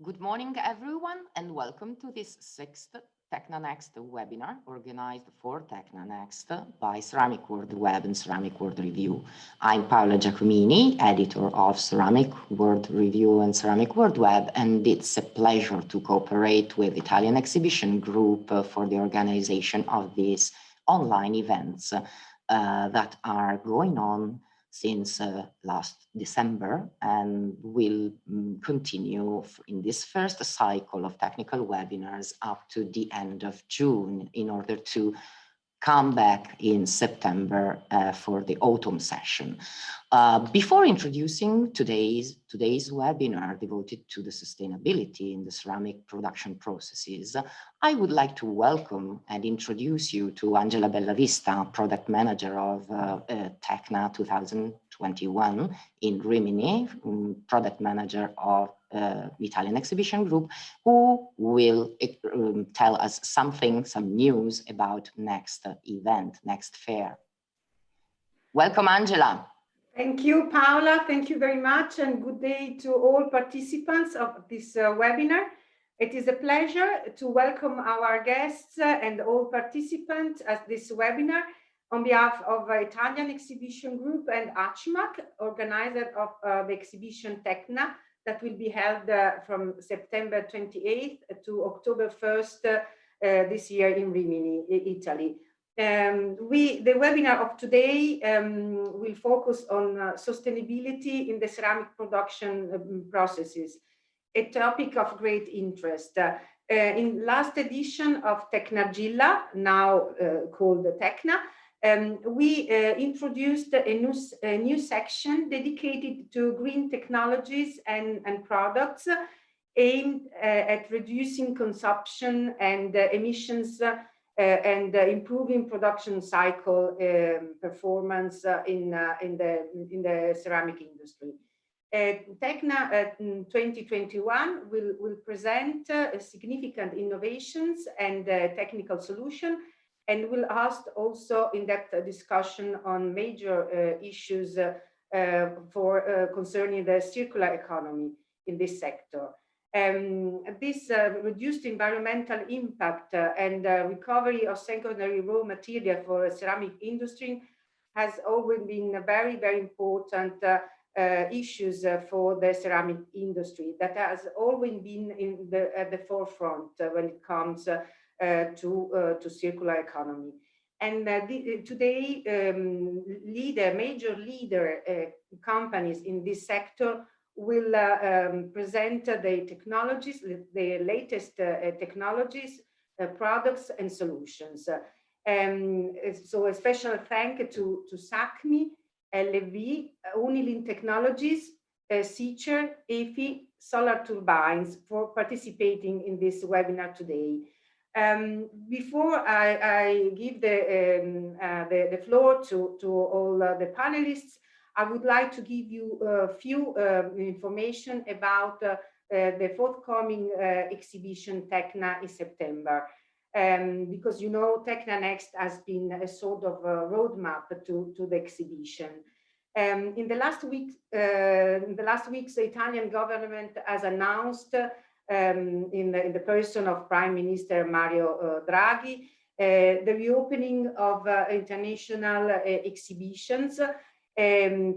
Good morning, everyone, and welcome to this sixth Tecna Next webinar organized for Tecna Next by Ceramic World Web and Ceramic World Review. I'm Paola Giacomini, editor of Ceramic World Review and Ceramic World Web, and it's a pleasure to cooperate with Italian Exhibition Group for the organization of these online events that are going on since last December and will continue in this first cycle of technical webinars up to the end of June in order to come back in September for the autumn session. Before introducing today's webinar devoted to the sustainability in the ceramic production processes, I would like to welcome and introduce you to Angela Bellavista, product manager of Tecna 2021 in Rimini, product manager of Italian Exhibition Group, who will tell us some news about next event, next fair. Welcome, Angela. Thank you, Paola. Thank you very much, and good day to all participants of this webinar. It is a pleasure to welcome our guests and all participants at this webinar on behalf of Italian Exhibition Group and ACIMAC, organizer of the exhibition Tecna, that will be held from September 28th to October 1st this year in Rimini, Italy. The webinar of today will focus on sustainability in the ceramic production processes, a topic of great interest. In last edition of Tecnagilla, now called Tecna, we introduced a new section dedicated to green technologies and products aimed at reducing consumption and emissions and improving production cycle performance in the ceramic industry. Tecna 2021 will present significant innovations and technical solutions, and will host also in-depth discussion on major issues concerning the circular economy in this sector. This reduced environmental impact and recovery of secondary raw material for the ceramic industry has always been very, very important issues for the ceramic industry that has always been at the forefront when it comes to circular economy. And today, major leader companies in this sector will present the technologies, the latest technologies, products and solutions. So a special thank you to Sacmi, LV, Unilin Technologies, Sicer, EFI, Solar Turbines for participating in this webinar today. Before I give the floor to all the panelists, I would like to give you a few information about the forthcoming exhibition Tecna in September. Because you know Tecna Next has been a sort of a roadmap to the exhibition. In the last weeks, the Italian government has announced in the person of Prime Minister Mario Draghi the reopening of international exhibitions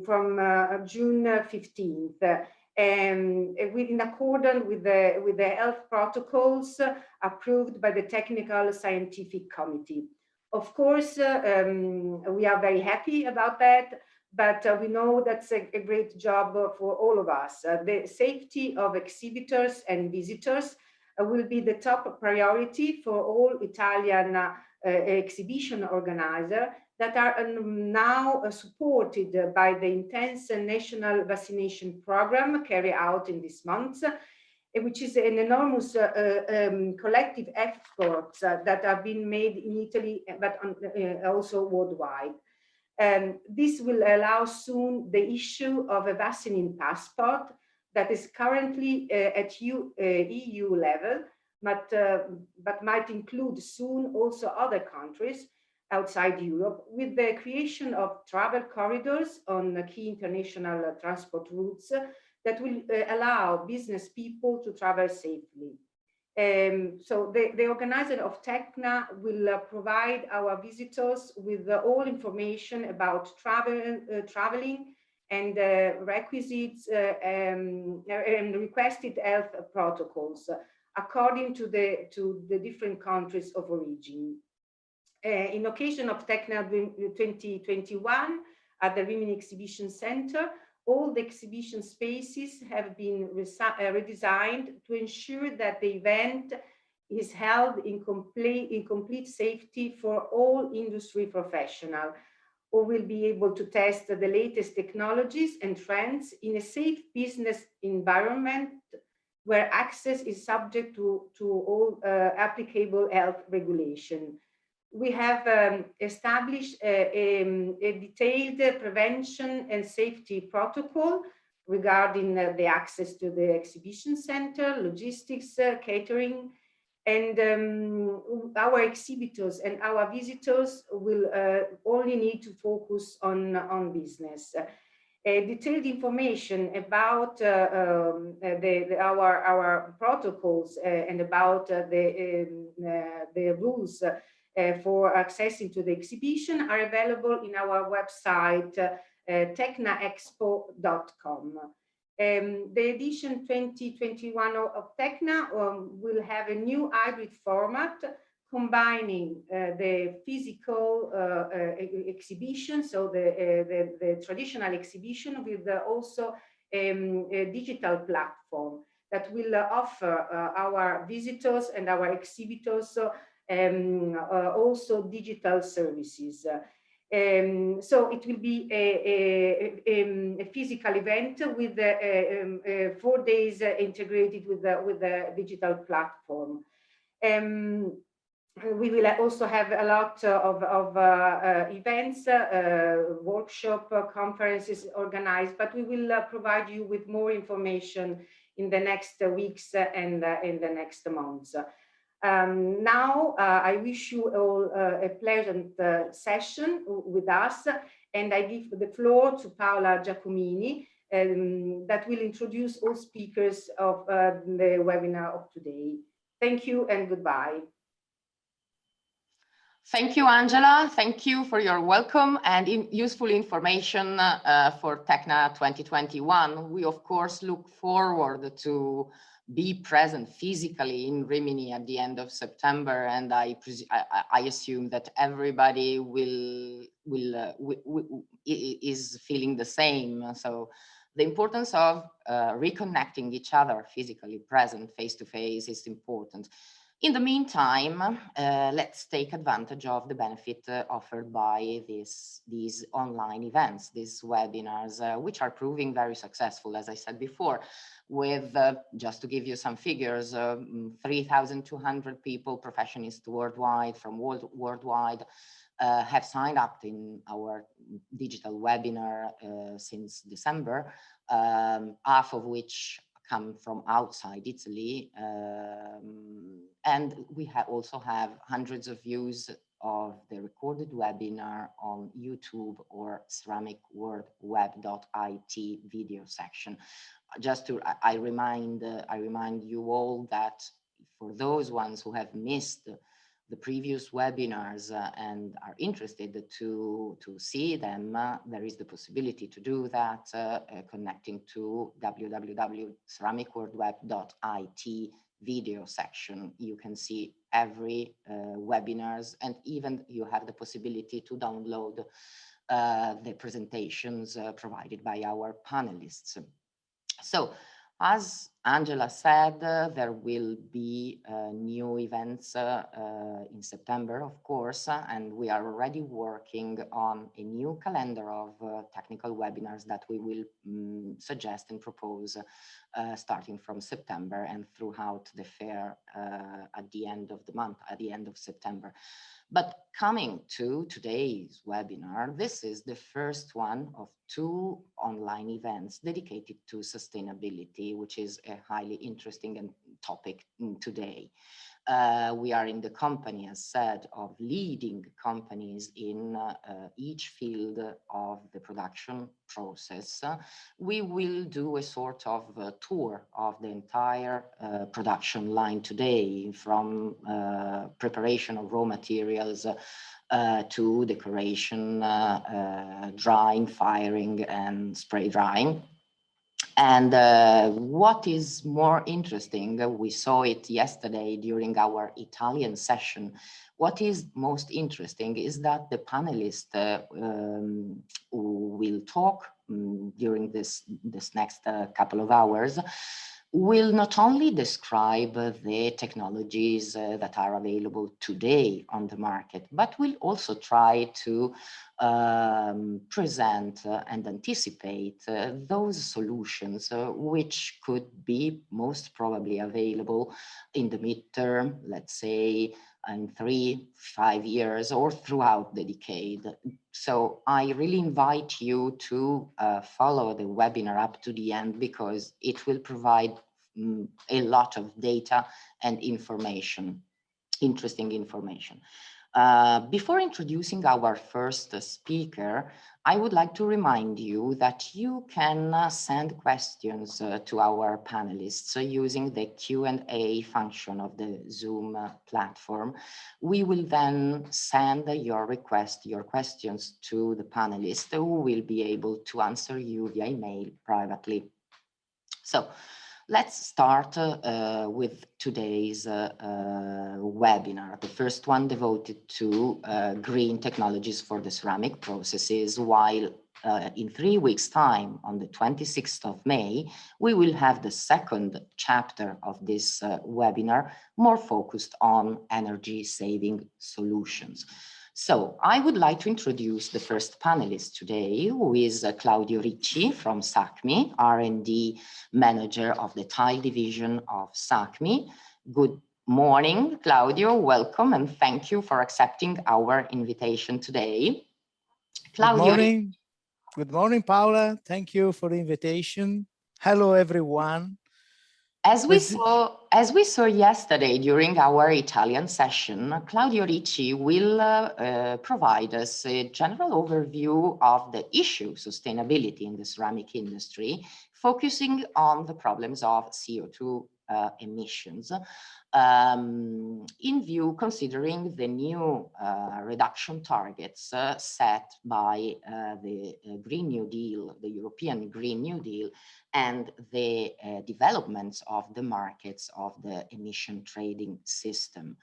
from June 15th. In accordance with the health protocols approved by the Technical Scientific Committee. Of course, we are very happy about that, but we know that's a great job for all of us. The safety of exhibitors and visitors will be the top priority for all Italian exhibition organizers that are now supported by the intense national vaccination program carried out in these months, which is an enormous collective effort that have been made in Italy, but also worldwide. This will allow soon the issue of a vaccine passport that is currently at EU level, but might include soon also other countries outside Europe, with the creation of travel corridors on key international transport routes that will allow business people to travel safely. So the organizer of Tecna will provide our visitors with all information about traveling and requisites and requested health protocols according to the different countries of origin. In occasion of Tecna 2021 at the Rimini Exhibition Center, all the exhibition spaces have been redesigned to ensure that the event is held in complete safety for all industry professionals, who will be able to test the latest technologies and trends in a safe business environment where access is subject to all applicable health regulation. We have established a detailed prevention and safety protocol regarding the access to the exhibition center, logistics, catering, and our exhibitors and our visitors will only need to focus on business. Detailed information about our protocols and about the rules for accessing to the exhibition are available in our website, tecnaexpo.com. The edition 2021 of Tecna will have a new hybrid format combining the physical exhibition, so the traditional exhibition, with also a digital platform that will offer our visitors and our exhibitors also digital services. So it will be a physical event with 4 days integrated with the digital platform. We will also have a lot of events, workshop, conferences organized, but we will provide you with more information in the next weeks and in the next months. Now, I wish you all a pleasant session with us, and I give the floor to Paola Giacomini that will introduce all speakers of the webinar of today. Thank you and goodbye. Thank you, Angela. Thank you for your welcome and useful information for Tecna 2021. We, of course, look forward to be present physically in Rimini at the end of September, and I assume that everybody is feeling the same. So the importance of reconnecting each other physically present face to face is important. In the meantime, let's take advantage of the benefit offered by these online events, these webinars, which are proving very successful, as I said before, with, just to give you some figures, 3,200 people, professionists worldwide, from worldwide, have signed up in our digital webinar since December, half of which come from outside Italy, and we also have hundreds of views of the recorded webinar on YouTube or ceramicworldweb.it video section. Just to, I remind you all that for those ones who have missed the previous webinars and are interested to see them, there is the possibility to do that connecting to www.ceramicworldweb.it video section. You can see every webinars, and even you have the possibility to download the presentations provided by our panelists. So, as Angela said, there will be new events in September, of course, and we are already working on a new calendar of technical webinars that we will suggest and propose starting from September and throughout the fair at the end of the month, at the end of September. But coming to today's webinar, this is the first one of 2 online events dedicated to sustainability, which is a highly interesting topic today. We are in the company, as said, of leading companies in each field of the production process. We will do a sort of tour of the entire production line today, from preparation of raw materials to decoration, drying, firing, and spray drying. And what is more interesting, we saw it yesterday during our Italian session. What is most interesting is that the panelists who will talk during this next couple of hours will not only describe the technologies that are available today on the market, but will also try to present and anticipate those solutions which could be most probably available in the midterm, let's say in 3-5 years or throughout the decade. So I really invite you to follow the webinar up to the end, because it will provide a lot of data and information, interesting information. Before introducing our first speaker, I would like to remind you that you can send questions to our panelists using the Q&A function of the Zoom platform. We will then send your questions to the panelists, who will be able to answer you via email privately. So let's start with today's webinar, the first one devoted to green technologies for the ceramic processes, while in 3 weeks' time, on the 26th of May, we will have the second chapter of this webinar, more focused on energy-saving solutions. So I would like to introduce the first panelist today, who is Claudio Ricci from Sacmi, R&D Manager of the Tile Division of Sacmi. Good morning, Claudio. Welcome, and thank you for accepting our invitation today. Claudio. Good morning. Good morning, Paola. Thank you for the invitation. Hello, everyone. As we saw yesterday during our Italian session, Claudio Ricci will provide us a general overview of the issue sustainability in the ceramic industry, focusing on the problems of CO2 emissions, in view considering the new reduction targets set by the Green New Deal, the European Green New Deal, and the developments of the markets of the emission trading system.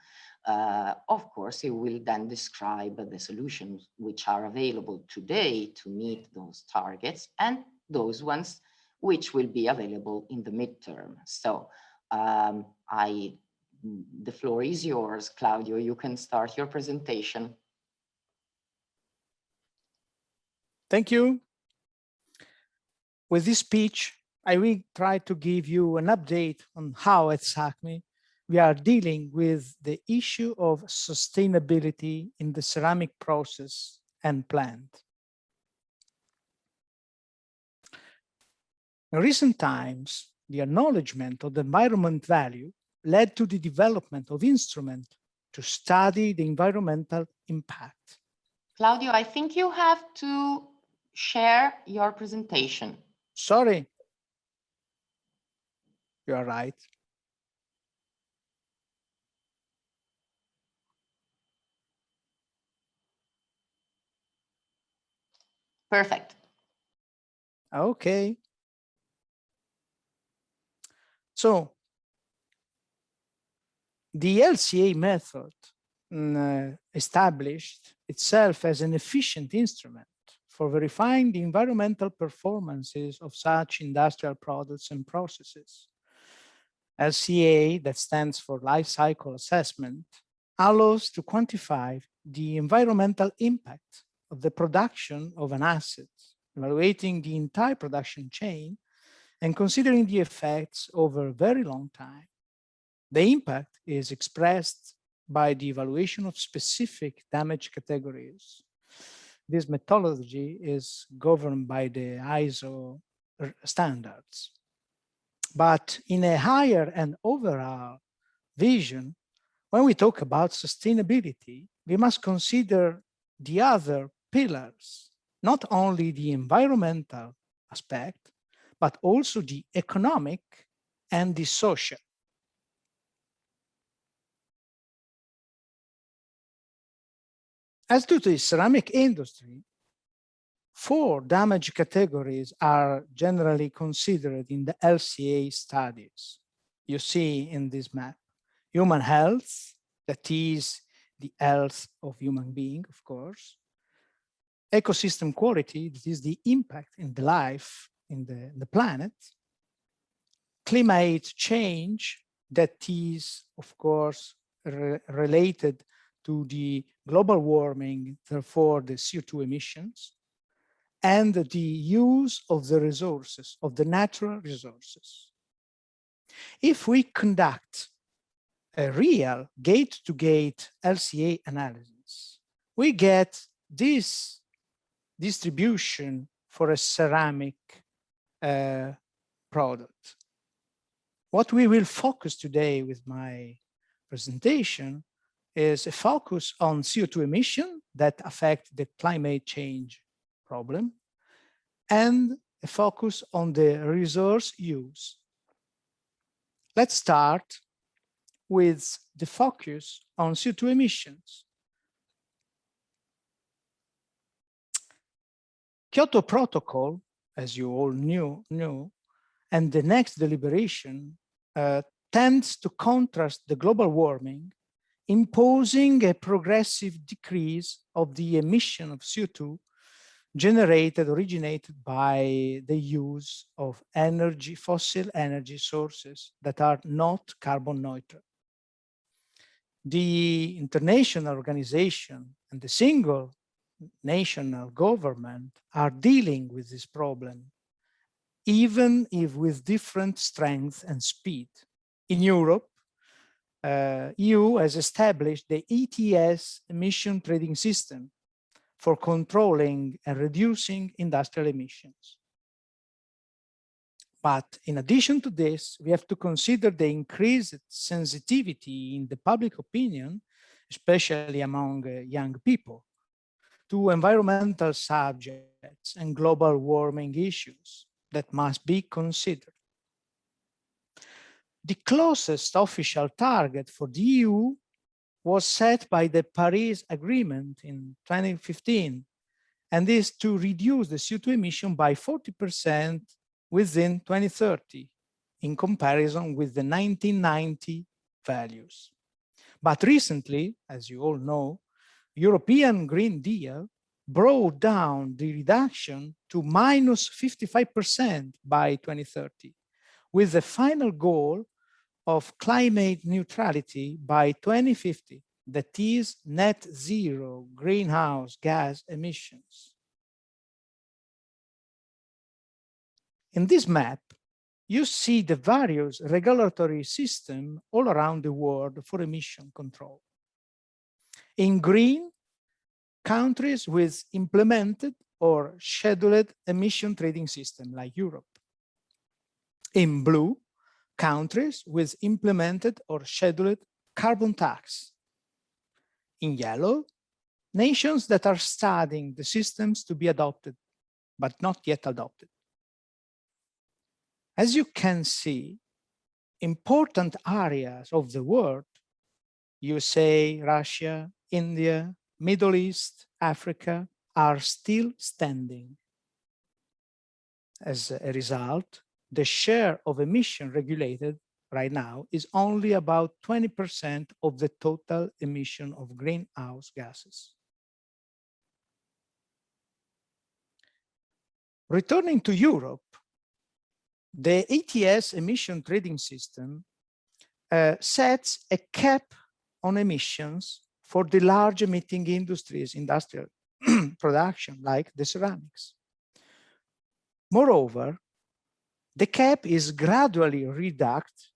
Of course, he will then describe the solutions which are available today to meet those targets, and those ones which will be available in the midterm. So the floor is yours, Claudio. You can start your presentation. Thank you. With this speech, I will try to give you an update on how at Sacmi we are dealing with the issue of sustainability in the ceramic process and plant. In recent times, the acknowledgement of the environment value led to the development of instruments to study the environmental impact. Claudio, I think you have to share your presentation. Sorry. You are right. Perfect. Okay. So the LCA method established itself as an efficient instrument for verifying the environmental performances of such industrial products and processes. LCA, that stands for Life Cycle Assessment, allows to quantify the environmental impact of the production of an asset, evaluating the entire production chain and considering the effects over a very long time. The impact is expressed by the evaluation of specific damage categories. This methodology is governed by the ISO standards. But in a higher and overall vision, when we talk about sustainability, we must consider the other pillars, not only the environmental aspect, but also the economic and the social. As to the ceramic industry, 4 damage categories are generally considered in the LCA studies. You see in this map, human health, that is the health of human being, of course. Ecosystem quality, that is the impact in the life in the planet. Climate change, that is, of course, related to the global warming, therefore the CO2 emissions, and the use of the resources, of the natural resources. If we conduct a real gate-to-gate LCA analysis, we get this distribution for a ceramic product. What we will focus today with my presentation is a focus on CO2 emission that affect the climate change problem, and a focus on the resource use. Let's start with the focus on CO2 emissions. Kyoto Protocol, as you all knew, and the next deliberation tends to contrast the global warming, imposing a progressive decrease of the emission of CO2 originated by the use of energy, fossil energy sources that are not carbon neutral. The international organization and the single national government are dealing with this problem, even if with different strength and speed. In Europe, EU has established the ETS emission trading system for controlling and reducing industrial emissions. But in addition to this, we have to consider the increased sensitivity in the public opinion, especially among young people, to environmental subjects and global warming issues that must be considered. The closest official target for the EU was set by the Paris Agreement in 2015, and is to reduce the CO2 emission by 40% within 2030, in comparison with the 1990 values. But recently, as you all know, European Green Deal brought down the reduction to minus 55% by 2030, with the final goal of climate neutrality by 2050, that is net zero greenhouse gas emissions. In this map, you see the various regulatory systems all around the world for emission control. In green, countries with implemented or scheduled emission trading system like Europe. In blue, countries with implemented or scheduled carbon tax. In yellow, nations that are studying the systems to be adopted, but not yet adopted. As you can see, important areas of the world, USA, Russia, India, Middle East, Africa, are still standing. As a result, the share of emission regulated right now is only about 20% of the total emission of greenhouse gases. Returning to Europe, the ETS emission trading system sets a cap on emissions for the large emitting industries, industrial production, like the ceramics. Moreover, the cap is gradually reduced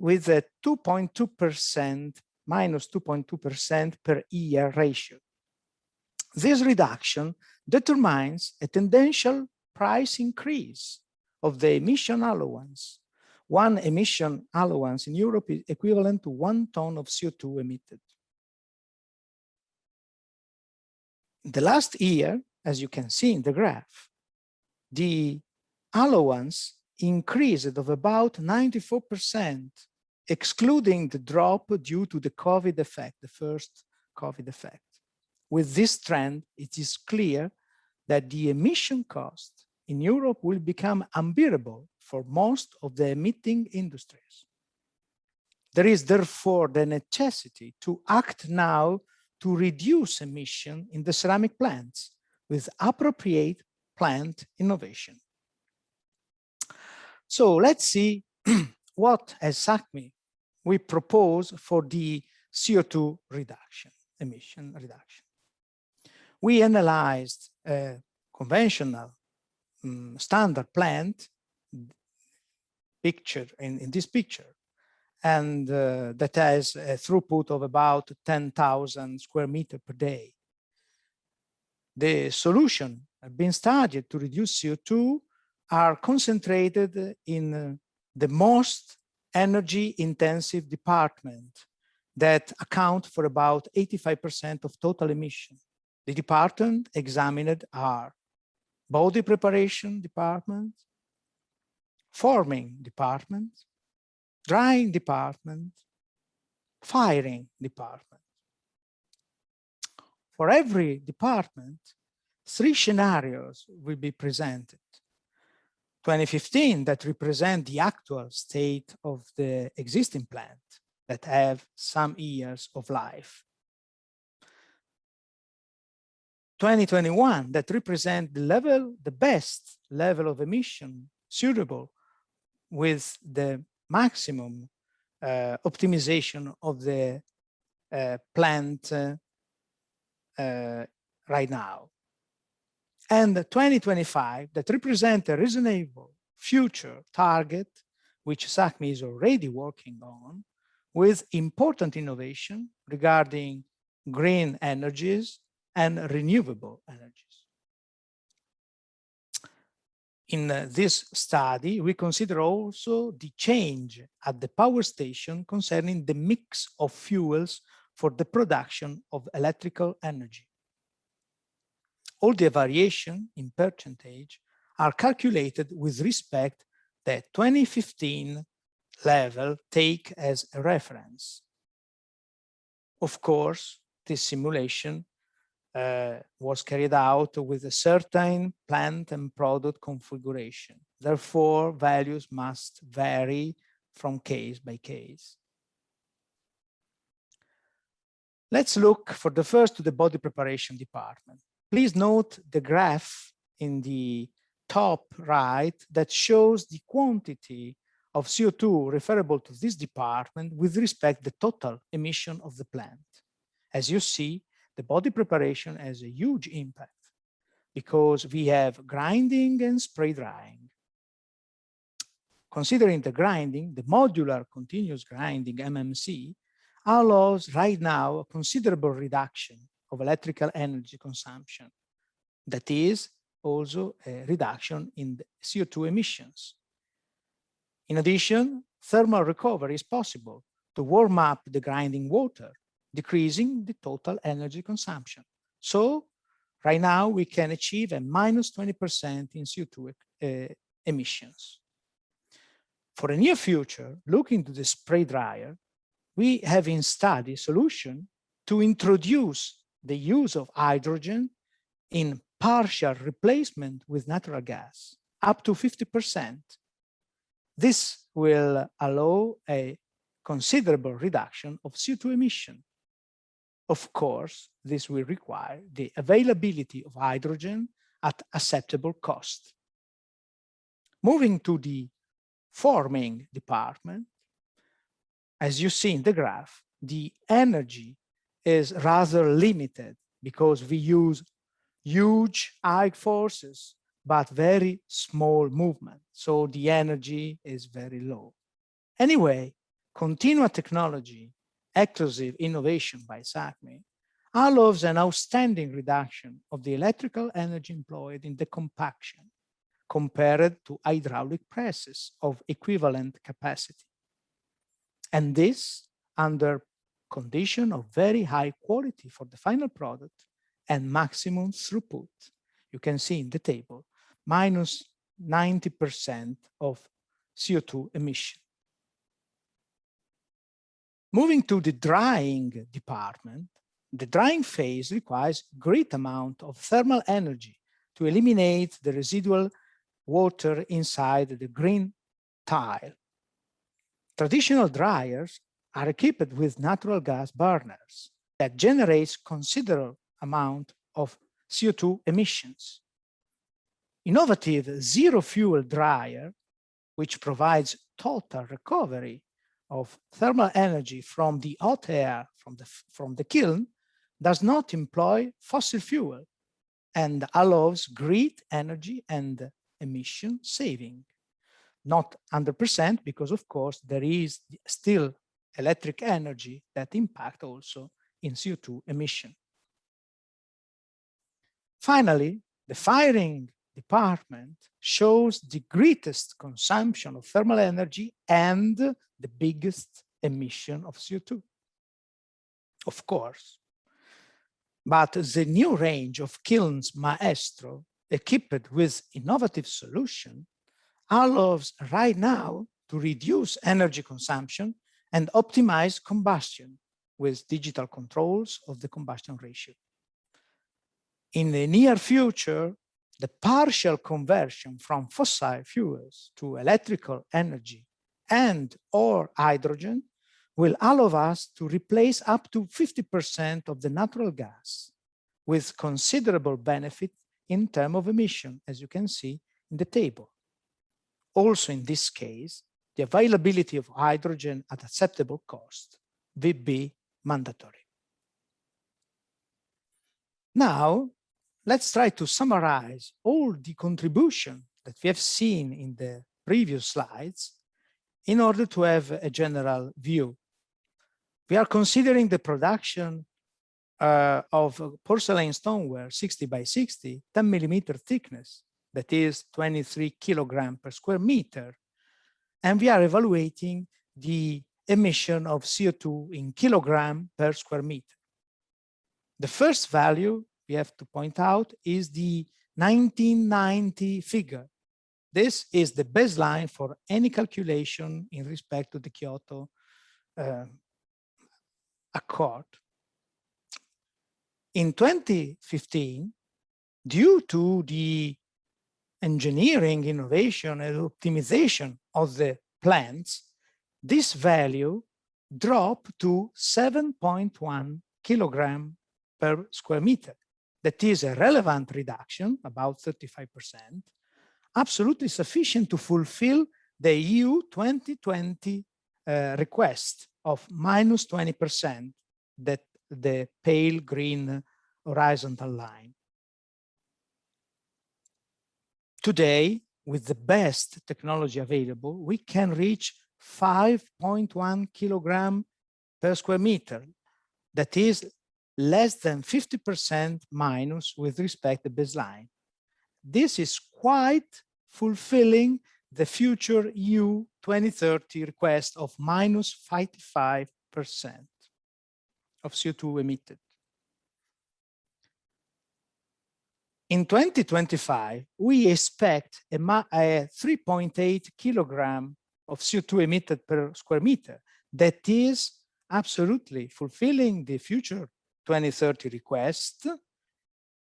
with a 2.2%, minus 2.2% per year ratio. This reduction determines a tendential price increase of the emission allowance, one emission allowance in Europe is equivalent to 1 ton of CO2 emitted. The last year, as you can see in the graph, the allowance increased of about 94%, excluding the drop due to the COVID effect, the first COVID effect. With this trend, it is clear that the emission cost in Europe will become unbearable for most of the emitting industries. There is therefore the necessity to act now to reduce emission in the ceramic plants with appropriate plant innovation. So let's see what, as Sacmi, we propose for the CO2 reduction, emission reduction. We analyzed a conventional standard plant picture in this picture, and that has a throughput of about 10,000 square meters per day. The solution have been studied to reduce CO2 are concentrated in the most energy intensive department that account for about 85% of total emission. The department examined are body preparation department, forming department, drying department, firing department. For every department, 3 scenarios will be presented. 2015 that represent the actual state of the existing plant that have some years of life. 2021 that represent the level, the best level of emission suitable with the maximum optimization of the plant right now. And 2025 that represent a reasonable future target, which Sacmi is already working on, with important innovation regarding green energies and renewable energies. In this study, we consider also the change at the power station concerning the mix of fuels for the production of electrical energy. All the variation in percentage are calculated with respect to the 2015 level take as a reference. Of course, this simulation was carried out with a certain plant and product configuration. Therefore, values must vary from case by case. Let's look for the first to the body preparation department. Please note the graph in the top right that shows the quantity of CO2 referable to this department with respect to the total emission of the plant. As you see, the body preparation has a huge impact because we have grinding and spray drying. Considering the grinding, the modular continuous grinding MMC allows right now a considerable reduction of electrical energy consumption. That is also a reduction in the CO2 emissions. In addition, thermal recovery is possible to warm up the grinding water, decreasing the total energy consumption. So right now we can achieve a minus 20% in CO2 emissions. For the near future, looking to the spray dryer, we have in study solution to introduce the use of hydrogen in partial replacement with natural gas, up to 50%. This will allow a considerable reduction of CO2 emission. Of course, this will require the availability of hydrogen at acceptable cost. Moving to the forming department, as you see in the graph, the energy is rather limited because we use huge high forces, but very small movement. So the energy is very low. Anyway, continuous technology, exclusive innovation by Sacmi, allows an outstanding reduction of the electrical energy employed in the compaction compared to hydraulic presses of equivalent capacity. And this under condition of very high quality for the final product and maximum throughput. You can see in the table, minus 90% of CO2 emission. Moving to the drying department, the drying phase requires great amount of thermal energy to eliminate the residual water inside the green tile. Traditional dryers are equipped with natural gas burners that generates considerable amount of CO2 emissions. Innovative zero fuel dryer, which provides total recovery of thermal energy from the hot air from the kiln, does not employ fossil fuel and allows great energy and emission saving. Not 100% because of course there is still electric energy that impact also in CO2 emission. Finally, the firing department shows the greatest consumption of thermal energy and the biggest emission of CO2. Of course, but the new range of kilns Maestro equipped with innovative solution allows right now to reduce energy consumption and optimize combustion with digital controls of the combustion ratio. In the near future, the partial conversion from fossil fuels to electrical energy and or hydrogen will allow us to replace up to 50% of the natural gas with considerable benefit in terms of emission, as you can see in the table. Also in this case, the availability of hydrogen at acceptable cost will be mandatory. Now, let's try to summarize all the contribution that we have seen in the previous slides in order to have a general view. We are considering the production of porcelain stoneware 60 by 60, 10 millimeter thickness, that is 23 kilogram per square meter. And we are evaluating the emission of CO2 in kilogram per square meter. The first value we have to point out is the 1990 figure. This is the baseline for any calculation in respect to the Kyoto Accord. In 2015, due to the engineering, innovation, and optimization of the plants, this value dropped to 7.1 kilogram per square meter. That is a relevant reduction, about 35%, absolutely sufficient to fulfill the EU 2020 request of minus 20%, that the pale green horizontal line. Today, with the best technology available, we can reach 5.1 kilogram per square meter. That is less than 50% minus with respect to baseline. This is quite fulfilling the future EU 2030 request of minus 55% of CO2 emitted. In 2025, we expect a 3.8 kilogram of CO2 emitted per square meter. That is absolutely fulfilling the future 2030 request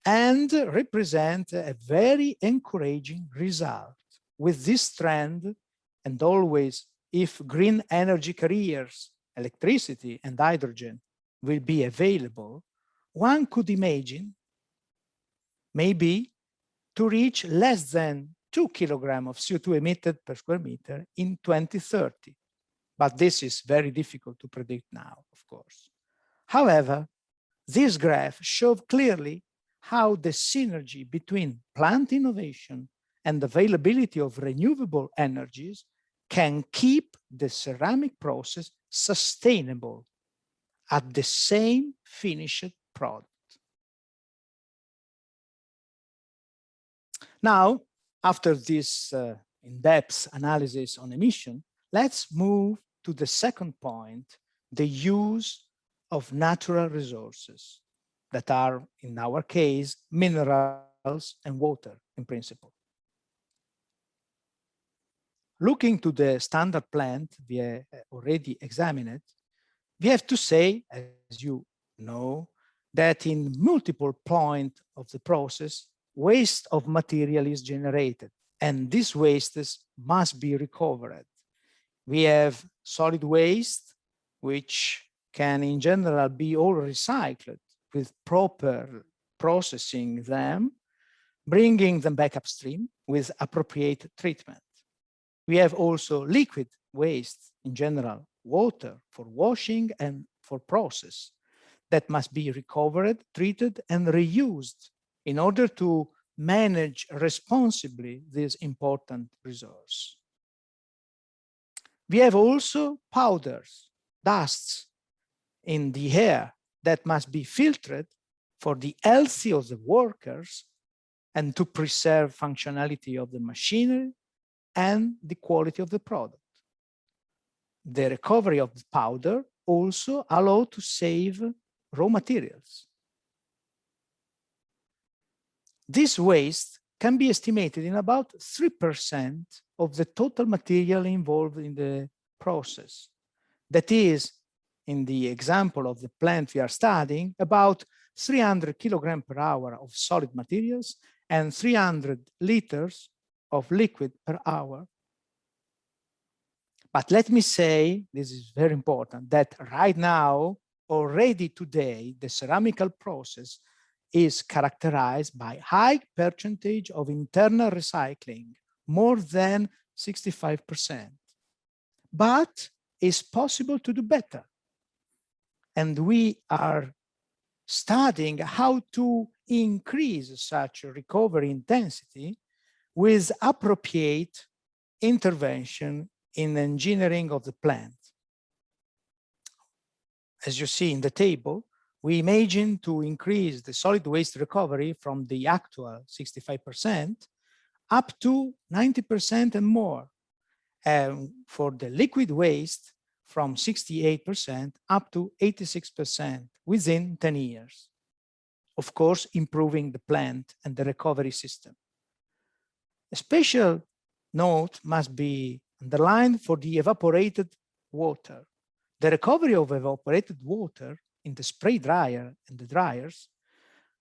and represent a very encouraging result. With this trend, and always if green energy carriers, electricity and hydrogen will be available, one could imagine maybe to reach less than 2 kilograms of CO2 emitted per square meter in 2030. But this is very difficult to predict now, of course. However, this graph shows clearly how the synergy between plant innovation and availability of renewable energies can keep the ceramic process sustainable at the same finished product. Now, After this in-depth analysis on emission, let's move to the second point, the use of natural resources that are, in our case, minerals and water in principle. Looking to the standard plant we already examined, we have to say, as you know, that in multiple points of the process, waste of material is generated, and these wastes must be recovered. We have solid waste, which can in general be all recycled with proper processing them, bringing them back upstream with appropriate treatment. We have also liquid waste, in general, water for washing and for process, that must be recovered, treated, and reused in order to manage responsibly this important resource. We have also powders, dusts in the air that must be filtered for the health of the workers and to preserve functionality of the machinery and the quality of the product. The recovery of the powder also allows to save raw materials. This waste can be estimated in about 3% of the total material involved in the process. That is, in the example of the plant we are studying, about 300 kilograms per hour of solid materials and 300 liters of liquid per hour. But let me say, this is very important, that right now, already today, the ceramical process is characterized by high percentage of internal recycling, more than 65%. But it's possible to do better. And we are studying how to increase such recovery intensity with appropriate intervention in engineering of the plant. As you see in the table, we imagine to increase the solid waste recovery from the actual 65% up to 90% and more, and for the liquid waste from 68% up to 86% within 10 years. Of course, improving the plant and the recovery system. A special note must be underlined for the evaporated water. The recovery of evaporated water in the spray dryer and the dryers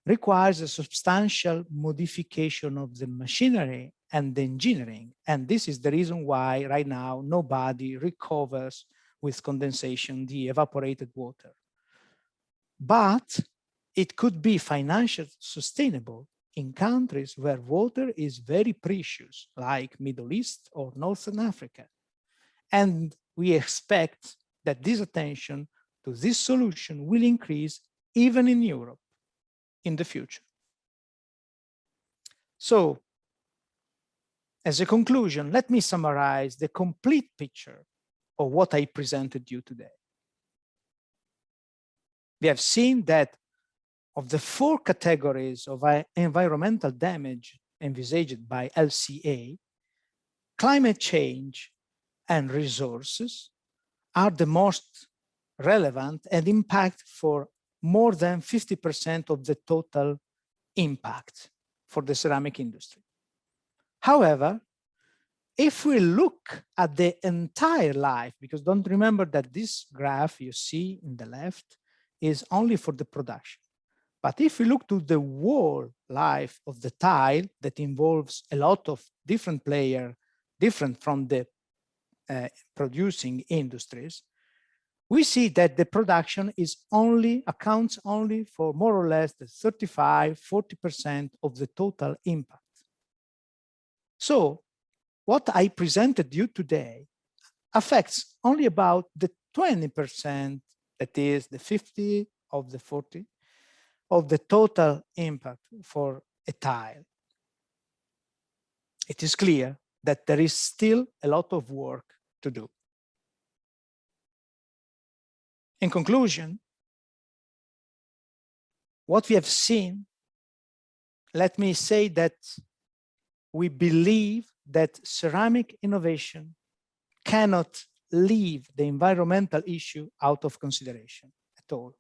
requires a substantial modification of the machinery and the engineering. And this is the reason why right now nobody recovers with condensation the evaporated water. But it could be financially sustainable in countries where water is very precious, like Middle East or Northern Africa. And we expect that this attention to this solution will increase even in Europe in the future. So, as a conclusion, let me summarize the complete picture of what I presented you today. We have seen that of the 4 categories of environmental damage envisaged by LCA, climate change and resources are the most relevant and impact for more than 50% of the total impact for the ceramic industry. However, if we look at the entire life, because don't remember that this graph you see in the left is only for the production. But if we look to the whole life of the tile that involves a lot of different players, different from the producing industries, we see that the production is accounts only for more or less the 35–40% of the total impact. So what I presented you today affects only about the 20%, that is the 50 of the 40 of the total impact for a tile. It is clear that there is still a lot of work to do. In conclusion, what we have seen, let me say that we believe that ceramic innovation cannot leave the environmental issue out of consideration at all.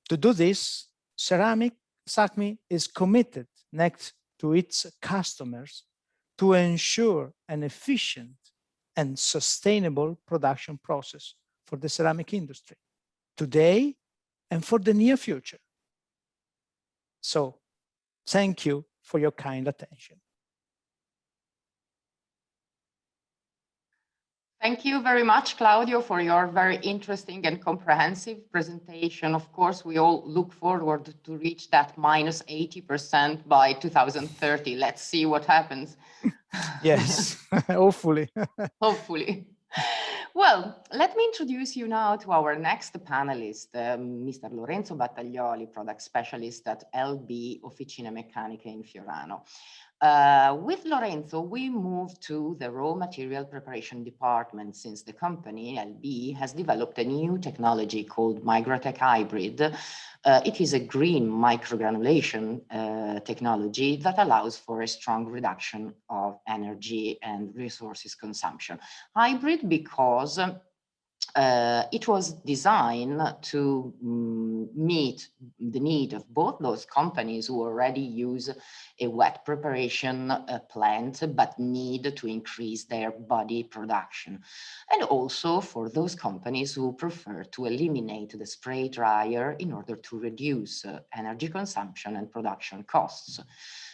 To do this, Sacmi is committed next to its customers to ensure an efficient and sustainable production process for the ceramic industry today and for the near future. So, thank you for your kind attention. Thank you very much, Claudio, for your very interesting and comprehensive presentation. Of course, we all look forward to reach that minus 80% by 2030. Let's see what happens. Yes, hopefully. Hopefully. Well, let me introduce you now to our next panelist, Mr. Lorenzo Battaglioli, product specialist at LB Officine Meccaniche in Fiorano. With Lorenzo, we moved to the raw material preparation department since the company, LB, has developed a new technology called Migratech Hybrid. It is a green micro-granulation technology that allows for a strong reduction of energy and resources consumption. Hybrid because it was designed to meet the need of both those companies who already use a wet preparation plant but need to increase their body production, and also for those companies who prefer to eliminate the spray dryer in order to reduce energy consumption and production costs.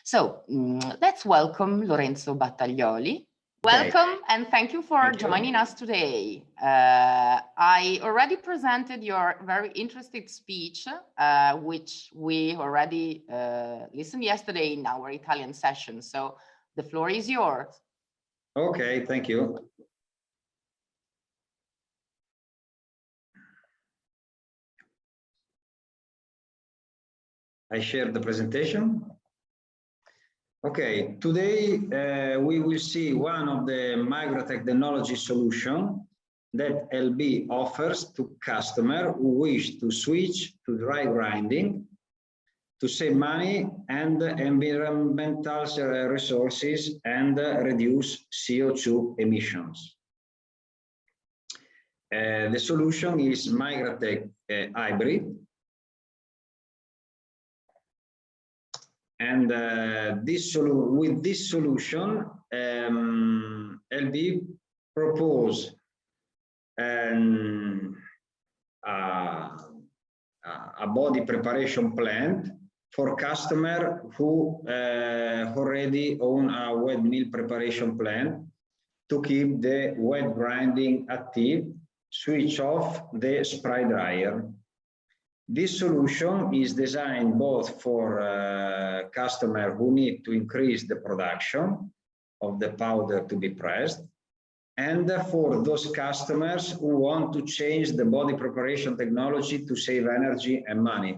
So let's welcome Lorenzo Battaglioli. Welcome and thank you for joining us today. I already presented your very interesting speech, which we already listened yesterday in our Italian session. So the floor is yours. Okay, thank you. I share the presentation. Okay, today we will see one of the Migratech technology solution that LB offers to customers who wish to switch to dry grinding to save money and environmental resources and reduce CO2 emissions. The solution is Migratech Hybrid. And with this solution, LB propose a body preparation plant for customer who already own a wet mill preparation plant to keep the wet grinding active, switch off the spray dryer. This solution is designed both for customers who need to increase the production of the powder to be pressed, and for those customers who want to change the body preparation technology to save energy and money.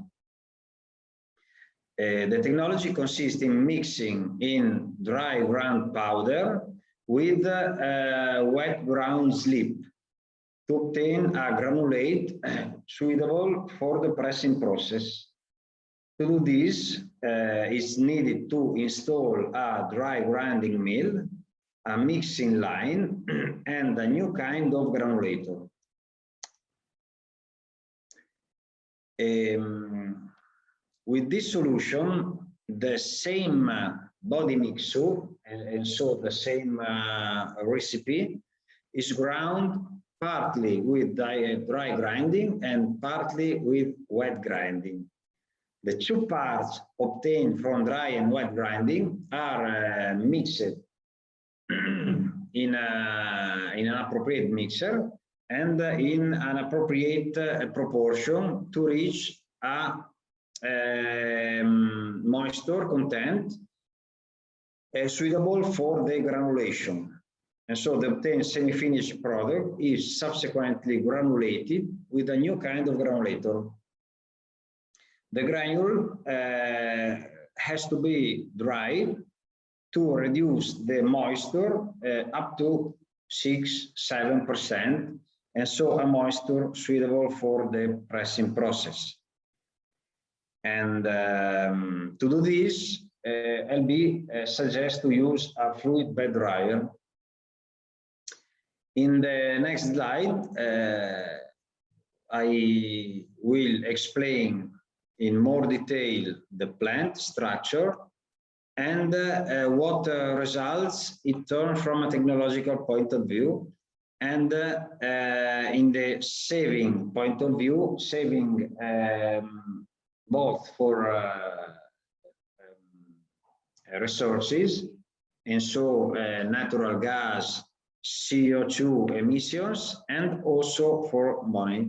The technology consists in mixing in dry ground powder with wet ground slip to obtain a granulate suitable for the pressing process. To do this, it's needed to install a dry grinding mill, a mixing line, and a new kind of granulator. With this solution, the same body mixer, and so the same recipe, is ground partly with dry grinding and partly with wet grinding. The two parts obtained from dry and wet grinding are mixed in an appropriate mixer and in an appropriate proportion to reach a moisture content suitable for the granulation. And so the obtained semi-finished product is subsequently granulated with a new kind of granulator. The granule has to be dried to reduce the moisture up to 6–7%, and so a moisture suitable for the pressing process. And to do this, LB suggests to use a fluid bed dryer. In the next slide, I will explain in more detail the plant structure and what results it turns from a technological point of view, and in the saving point of view, saving both for resources, and so natural gas, CO2 emissions, and also for money.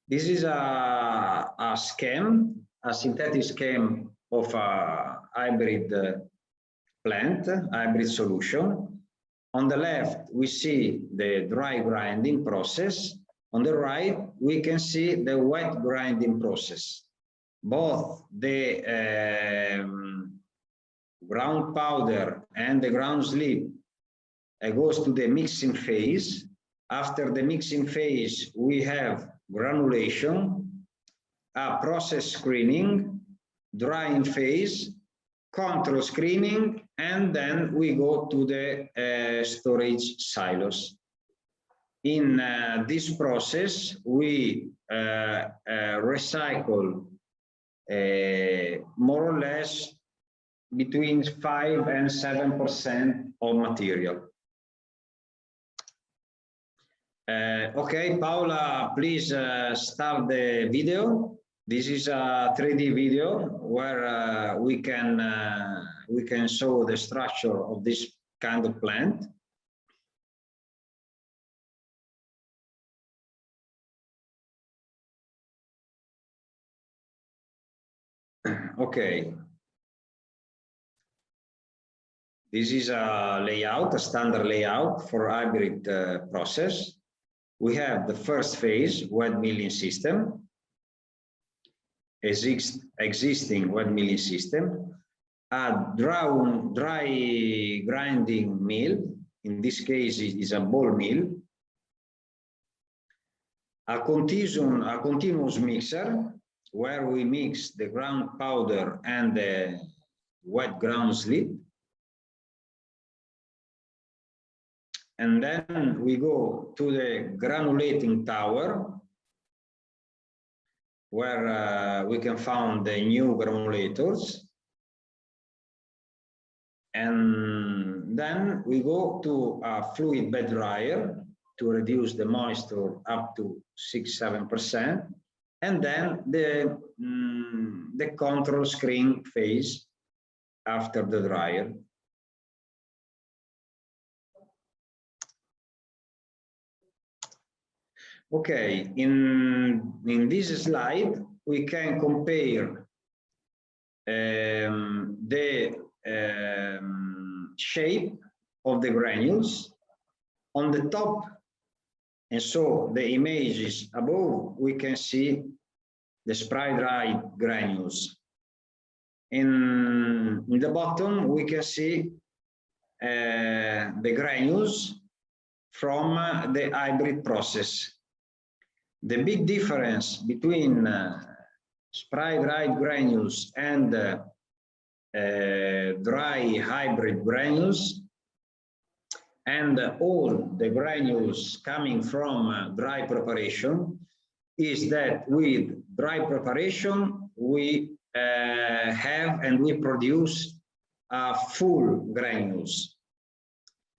This is a scheme, a synthetic scheme of a hybrid plant, hybrid solution. On the left, we see the dry grinding process. On the right, we can see the wet grinding process. Both the ground powder and the ground slip goes to the mixing phase. After the mixing phase, we have granulation, a process screening, drying phase, control screening, and then we go to the storage silos. In this process, we recycle more or less between 5 and 7% of material. Okay, Paola, please start the video. This is a 3D video where we can show the structure of this kind of plant. Okay. This is a layout, a standard layout for hybrid process. We have the first phase, wet milling system, existing wet milling system, a dry grinding mill, in this case it is a ball mill, a continuous mixer, where we mix the ground powder and the wet ground slip. And then we go to the granulating tower, where we can find the new granulators. And then we go to a fluid bed dryer to reduce the moisture up to 6–7%. And then the control screen phase after the dryer. Okay, in this slide, we can compare the shape of the granules. On the top, and so the images above, we can see the spray-dried granules. In the bottom, we can see the granules from the hybrid process. The big difference between spray-dried granules and dry hybrid granules, and all the granules coming from dry preparation, is that with dry preparation we have and we produce full granules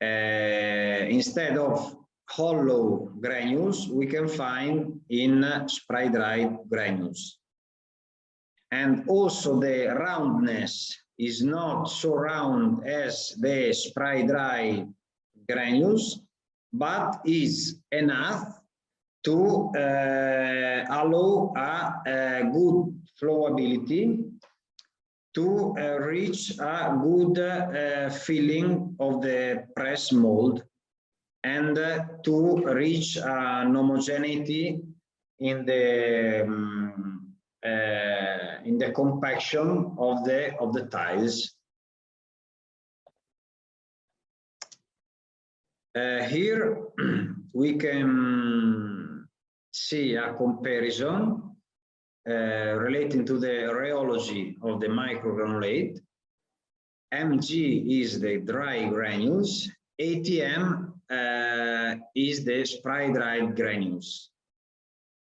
instead of hollow granules we can find in spray-dried granules. And also the roundness is not so round as the spray-dried granules, but is enough to allow a good flowability, to reach a good filling of the press mold, and to reach an homogeneity in the compaction of the tiles. Here we can see a comparison relating to the rheology of the microgranulate. Mg is the dry granules. ATM is the spray dried granules.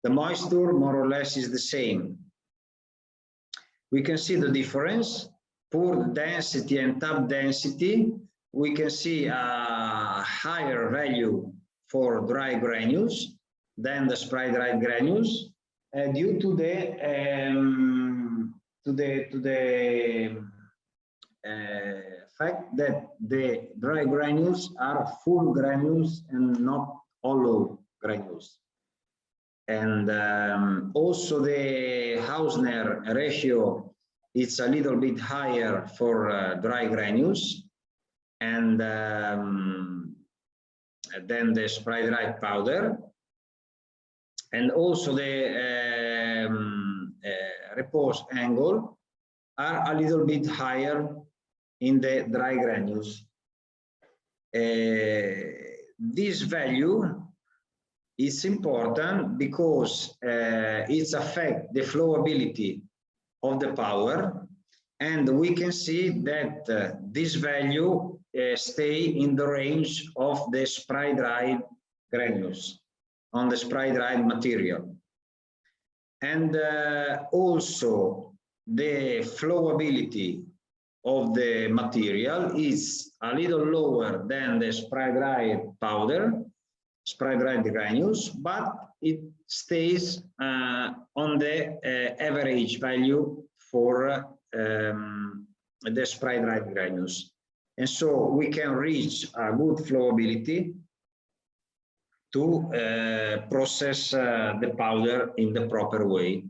The moisture more or less is the same. We can see the difference. Pour density and tap density, we can see a higher value for dry granules than the spray dried granules due to the fact that the dry granules are full granules and not hollow granules. And also the Hausner ratio is a little bit higher for dry granules and than the spray dried powder. And also the repose angle are a little bit higher in the dry granules. This value is important because it affects the flowability of the powder, and we can see that this value stay in the range of the spray dried granules on the spray dried material. And also the flowability of the material is a little lower than the spray dried powder, spray dried granules, but it stays on the average value for the spray dried granules. And so we can reach a good flowability to process the powder in the proper way.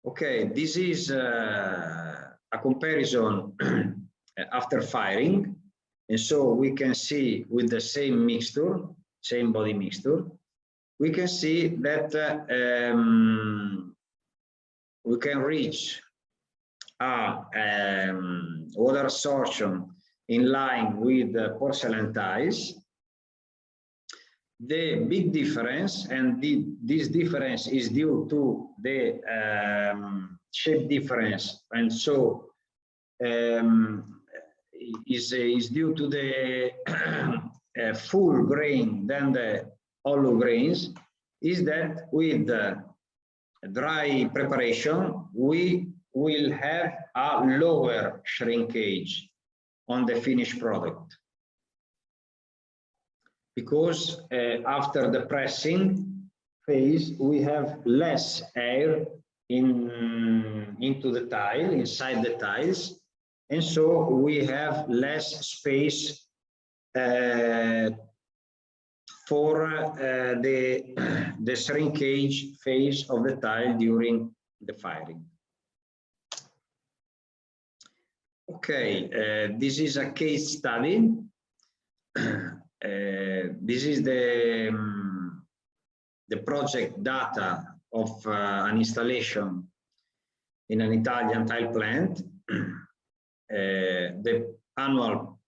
Okay, this is a comparison after firing. And so we can see with the same mixture, same body mixture, we can see that we can reach water absorption in line with the porcelain tiles. The big difference, and this difference is due to the shape difference, and so is due to the full grain than the hollow grains, is that with the dry preparation we will have a lower shrinkage on the finished product, because after the pressing phase we have less air into the tile, inside the tiles, and so we have less space for the shrinkage phase of the tile during the firing. Okay, this is a case study. This is the project data of an installation in an Italian tile plant. The annual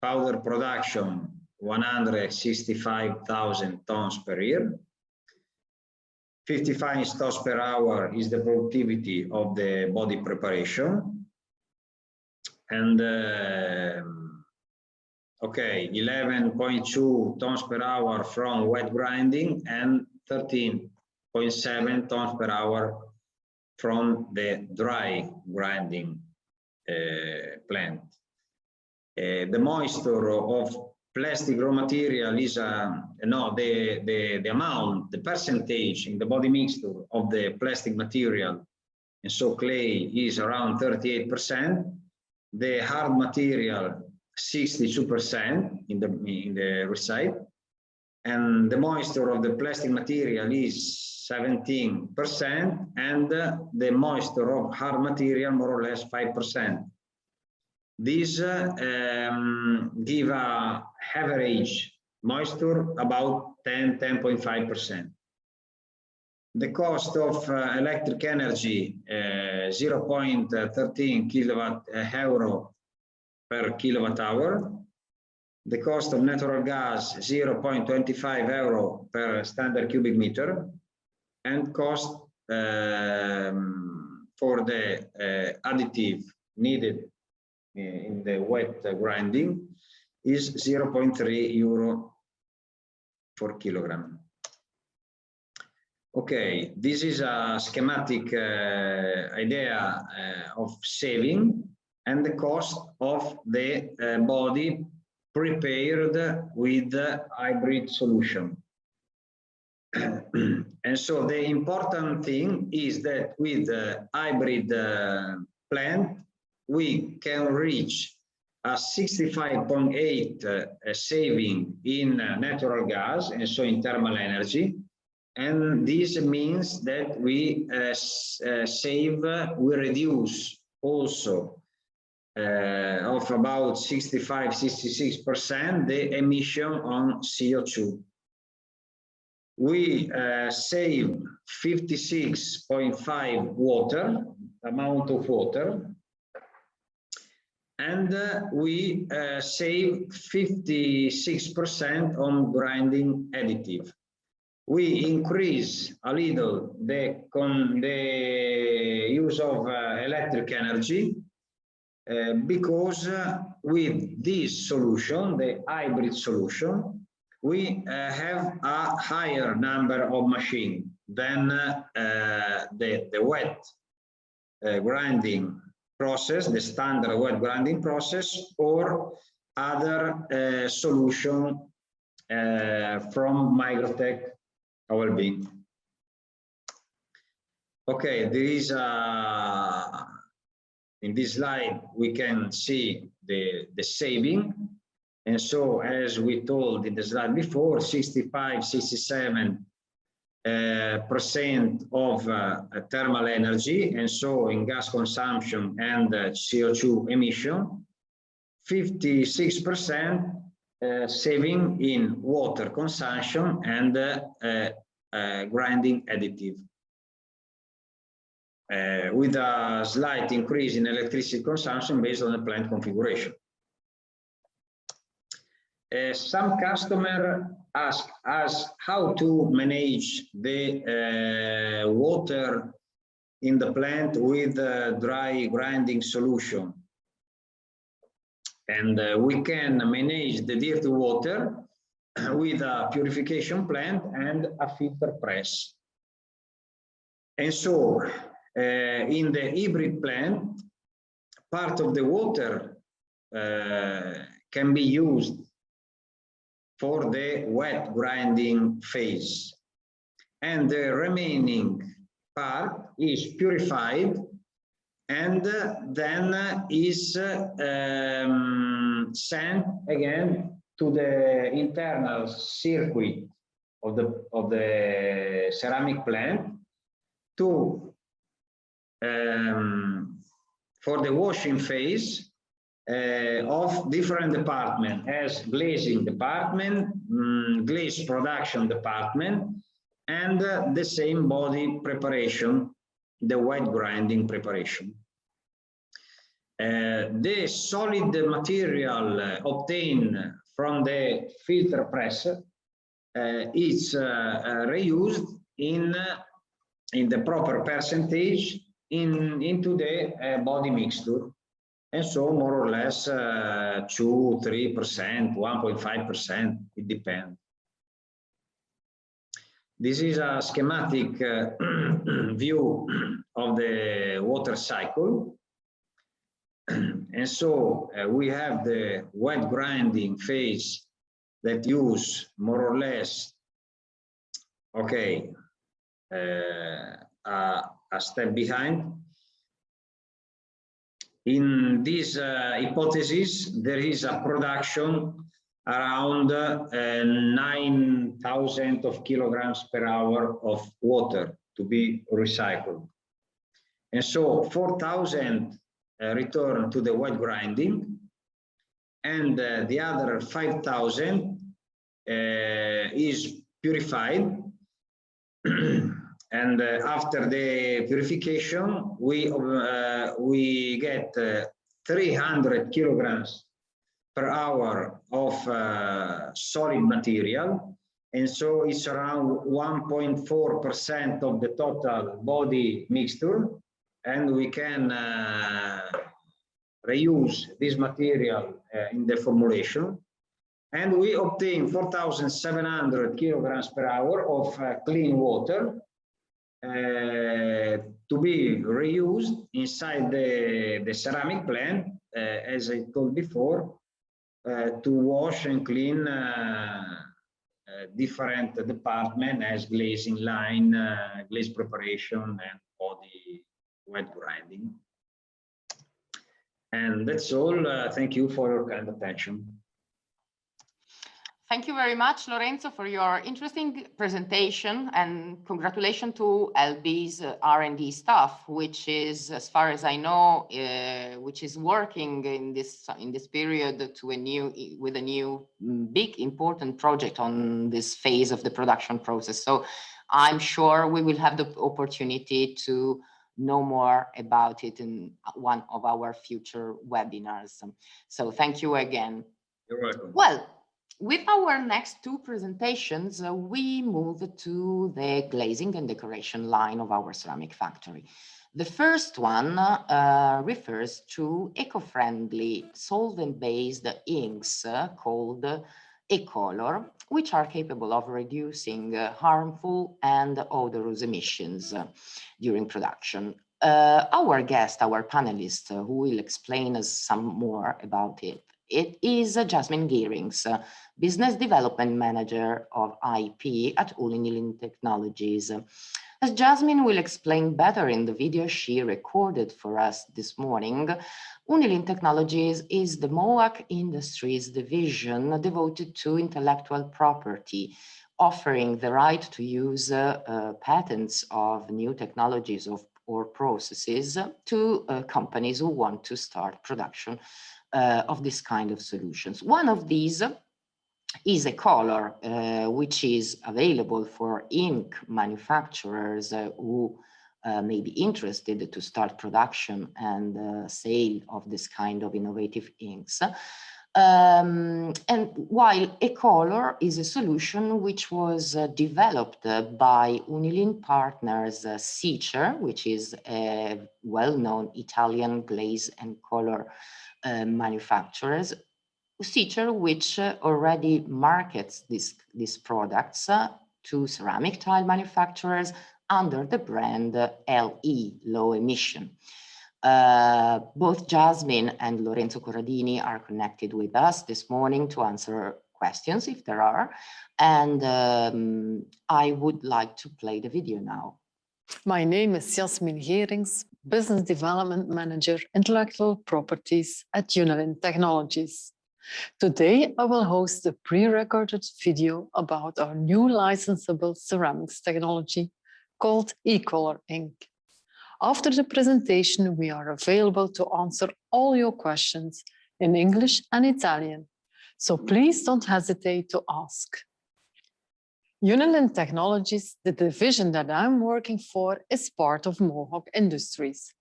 powder production 165,000 tons per year. 55 tons per hour is the productivity of the body preparation. And okay, 11.2 tons per hour from wet grinding and 13.7 tons per hour from the dry grinding plant. The moisture of plastic raw material is the amount, the percentage in the body mixture of the plastic material, and so clay is around 38%. The hard material 62% in the recite, and the moisture of the plastic material is 17%, and the moisture of hard material more or less 5%. These give a average moisture about 10.5%. The cost of electric energy 0.13 euro per kilowatt hour. The cost of natural gas 0.25 euro per standard cubic meter. and cost for the additive needed in the wet grinding is 0.3 euro per kilogram. Okay, this is a schematic idea of saving and the cost of the body prepared with the hybrid solution. And so the important thing is that with the hybrid plant, we can reach a 65.8 saving in natural gas, and so in thermal energy. And this means that we reduce also of about 65–66% the emission on CO2. We save 56.5 water, amount of water, and we save 56% on grinding additive. We increase a little the use of electric energy because with this solution, the hybrid solution, we have a higher number of machines than the wet grinding process, the standard wet grinding process, or other solution from Migratech Hybrid. Okay, there is in this slide we can see the saving. And so, as we told in the slide before, 65–67% of thermal energy, and so in gas consumption and CO2 emission, 56% saving in water consumption and grinding additive, with a slight increase in electricity consumption based on the plant configuration. Some customers ask us how to manage the water in the plant with dry grinding solution. And we can manage the dirty water with a purification plant and a filter press. And so in the hybrid plant, part of the water can be used for the wet grinding phase, and the remaining part is purified and then is sent again to the internal circuit of the ceramic plant to for the washing phase of different departments, as glazing department, glaze production department, and the same body preparation, the wet grinding preparation. The solid material obtained from the filter press is reused in the proper percentage into the body mixture. And so more or less 2–3%, 1.5%, it depends. This is a schematic view of the water cycle. And so we have the wet grinding phase that use more or less, okay, a step behind. In this hypothesis, there is a production around 9,000 kilograms per hour of water to be recycled. And so 4,000 return to the wet grinding, and the other 5,000 is purified. And after the purification, we get 300 kilograms per hour of solid material And so it's around 1.4% of the total body mixture. And we can reuse this material in the formulation. And we obtain 4,700 kilograms per hour of clean water to be reused inside the ceramic plant, as I told before, to wash and clean different departments as glazing line, glaze preparation, and body wet grinding. And that's all. Thank you for your kind attention. Thank you very much, Lorenzo, for your interesting presentation, and congratulations to LB's R&D staff, which is, as far as I know, which is working in this period with a new big important project on this phase of the production process. So I'm sure we will have the opportunity to know more about it in one of our future webinars. So thank you again. You're welcome. Well, with our next two presentations, we move to the glazing and decoration line of our ceramic factory. The first one refers to eco-friendly solvent-based inks called Ecolor, which are capable of reducing harmful and odorous emissions during production. Our guest, our panelist, who will explain us some more about it, is Jasmine Geerinckx, Business Development Manager of IP at Unilin Technologies. As Jasmine will explain better in the video she recorded for us this morning, Unilin Technologies is the Mohawk Industries division devoted to intellectual property, offering the right to use patents of new technologies or processes to companies who want to start production of this kind of solutions. One of these is Ecolor, which is available for ink manufacturers who may be interested to start production and sale of this kind of innovative inks. And while Ecolor is a solution which was developed by Unilin partners Sicer, which is a well-known Italian glaze and color manufacturers, Sicer, which already markets these products to ceramic tile manufacturers under the brand LE, low emission. Both Jasmine and Lorenzo Corradini are connected with us this morning to answer questions if there are, and I would like to play the video now. My name is Jasmine Geerinckx, Business Development Manager, Intellectual Properties at Unilin Technologies. Today, I will host a pre-recorded video about our new licensable ceramics technology called Ecolor ink. After the presentation, we are available to answer all your questions in English and Italian, so please don't hesitate to ask. Unilin Technologies, the division that I'm working for, is part of Mohawk Industries.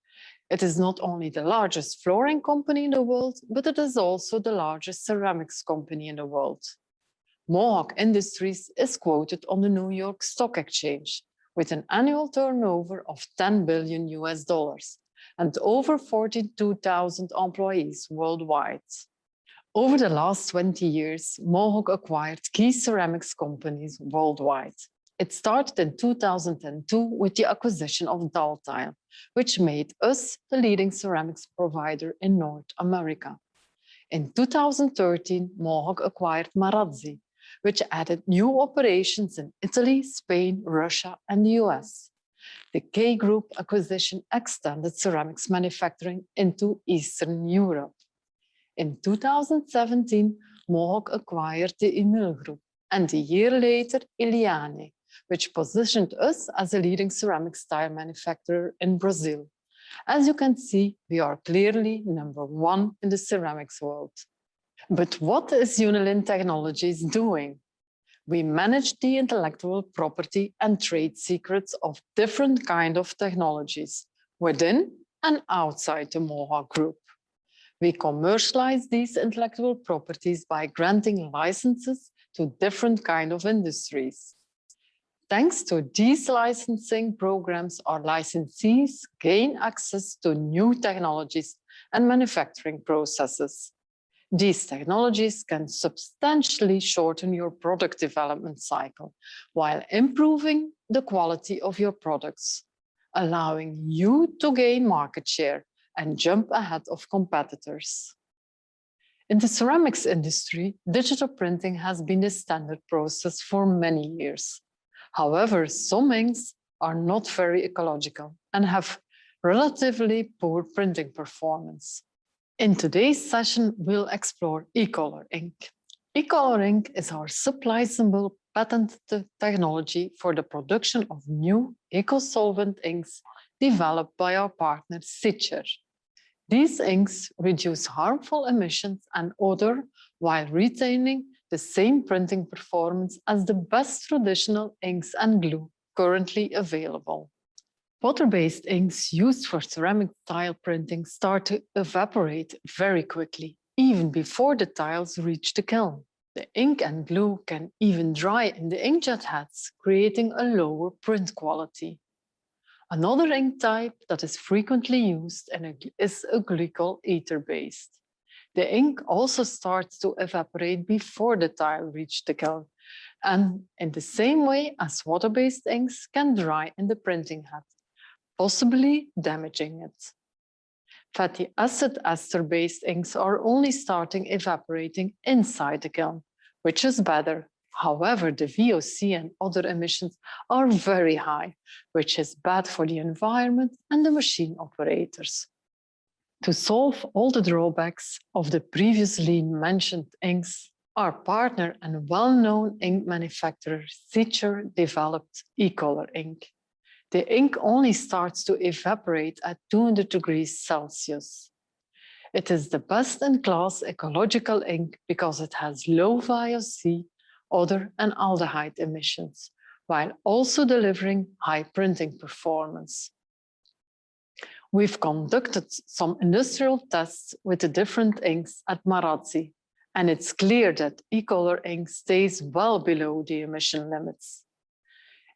It is not only the largest flooring company in the world, but it is also the largest ceramics company in the world. Mohawk Industries is quoted on the New York Stock Exchange with an annual turnover of $10 billion and over 42,000 employees worldwide. Over the last 20 years, Mohawk acquired key ceramics companies worldwide. It started in 2002 with the acquisition of Daltile, which made us the leading ceramics provider in North America. In 2013, Mohawk acquired Marazzi, which added new operations in Italy, Spain, Russia, and the US. The K Group acquisition extended ceramics manufacturing into Eastern Europe. In 2017, Mohawk acquired the Emil Group, and a year later, Eliane, which positioned us as a leading ceramics tile manufacturer in Brazil. As you can see, we are clearly #1 in the ceramics world. But what is Unilin Technologies doing? We manage the intellectual property and trade secrets of different kinds of technologies within and outside the Mohawk Group. We commercialize these intellectual properties by granting licenses to different kinds of industries. Thanks to these licensing programs, our licensees gain access to new technologies and manufacturing processes. These technologies can substantially shorten your product development cycle while improving the quality of your products, allowing you to gain market share and jump ahead of competitors. In the ceramics industry, digital printing has been the standard process for many years. However, some inks are not very ecological and have relatively poor printing performance. In today's session, we'll explore Ecolor ink. Ecolor ink is our supply-symbol patented technology for the production of new eco-solvent inks developed by our partner Sicer. These inks reduce harmful emissions and odor while retaining the same printing performance as the best traditional inks and glue currently available. Water-based inks used for ceramic tile printing start to evaporate very quickly, even before the tiles reach the kiln. The ink and glue can even dry in the inkjet heads, creating a lower print quality. Another ink type that is frequently used is a glycol ether-based. The ink also starts to evaporate before the tile reaches the kiln, and in the same way as water-based inks can dry in the printing head, possibly damaging it. Fatty acid ester-based inks are only starting evaporating inside the kiln, which is better. However, the VOC and other emissions are very high, which is bad for the environment and the machine operators. To solve all the drawbacks of the previously mentioned inks, our partner and well-known ink manufacturer Sicer developed Ecolor ink. The ink only starts to evaporate at 200 degrees Celsius. It is the best-in-class ecological ink because it has low VOC, odor and aldehyde emissions, while also delivering high printing performance. We've conducted some industrial tests with the different inks at Marazzi, and it's clear that Ecolor ink stays well below the emission limits.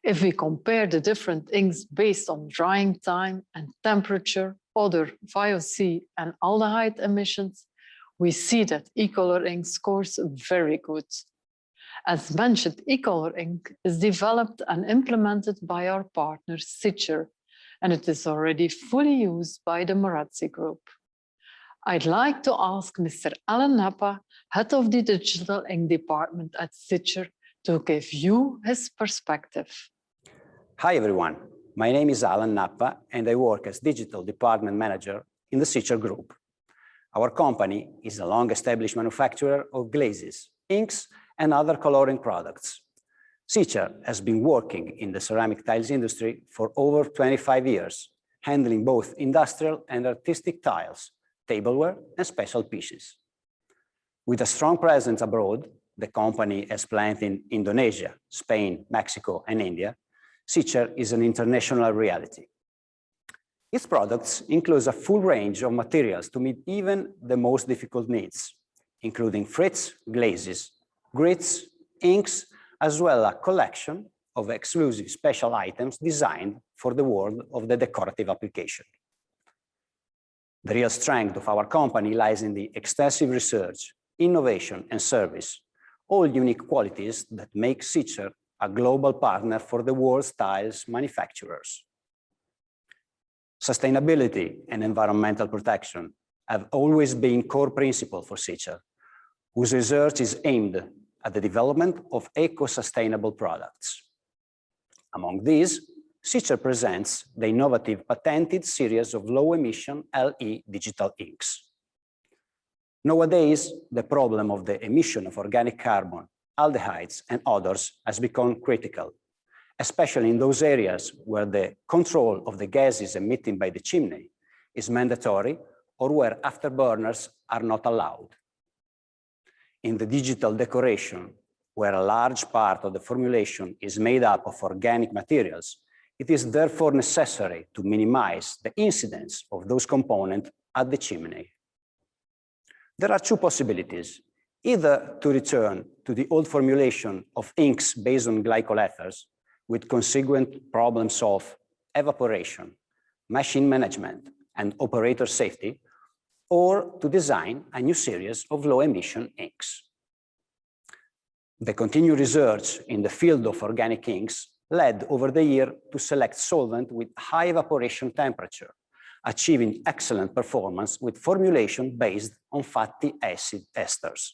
If we compare the different inks based on drying time and temperature, odor, VOC, and aldehyde emissions, we see that Ecolor ink scores very good. As mentioned, Ecolor ink is developed and implemented by our partner Sicer, and it is already fully used by the Marazzi Group. I'd like to ask Mr. Alan Nappa, head of the digital ink department at Sicer, to give you his perspective. Hi everyone, my name is Alan Nappa and I work as digital department manager in the Sicer Group. Our company is a long-established manufacturer of glazes, inks, and other coloring products. Sicer has been working in the ceramic tiles industry for over 25 years, handling both industrial and artistic tiles, tableware, and special pieces. With a strong presence abroad, the company has plants in Indonesia, Spain, Mexico, and India. Sicer is an international reality. Its products include a full range of materials to meet even the most difficult needs, including frits, glazes, grits, inks, as well as a collection of exclusive special items designed for the world of the decorative application. The real strength of our company lies in the extensive research, innovation, and service, all unique qualities that make Sicer a global partner for the world's tiles manufacturers. Sustainability and environmental protection have always been core principles for Sicer, whose research is aimed at the development of eco-sustainable products. Among these, Sicer presents the innovative patented series of low-emission LE digital inks. Nowadays, the problem of the emission of organic carbon, aldehydes, and odors has become critical, especially in those areas where the control of the gases emitted by the chimney is mandatory or where afterburners are not allowed. In the digital decoration, where a large part of the formulation is made up of organic materials, it is therefore necessary to minimize the incidence of those components at the chimney. There are two possibilities: either to return to the old formulation of inks based on glycol ethers with consequent problems of evaporation, machine management, and operator safety, or to design a new series of low-emission inks. The continued research in the field of organic inks led over the year to select solvent with high evaporation temperature, achieving excellent performance with formulation based on fatty acid esters.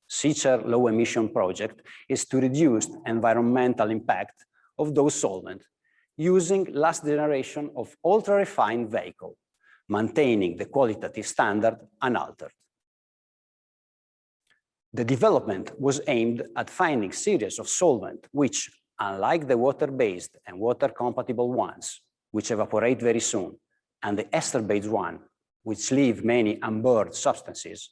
Sicer low-emission project is to reduce environmental impact of those solvents using last generation of ultra-refined vehicle, maintaining the qualitative standard unaltered. The development was aimed at finding series of solvent which, unlike the water-based and water-compatible ones, which evaporate very soon, and the ester-based one, which leave many unburned substances,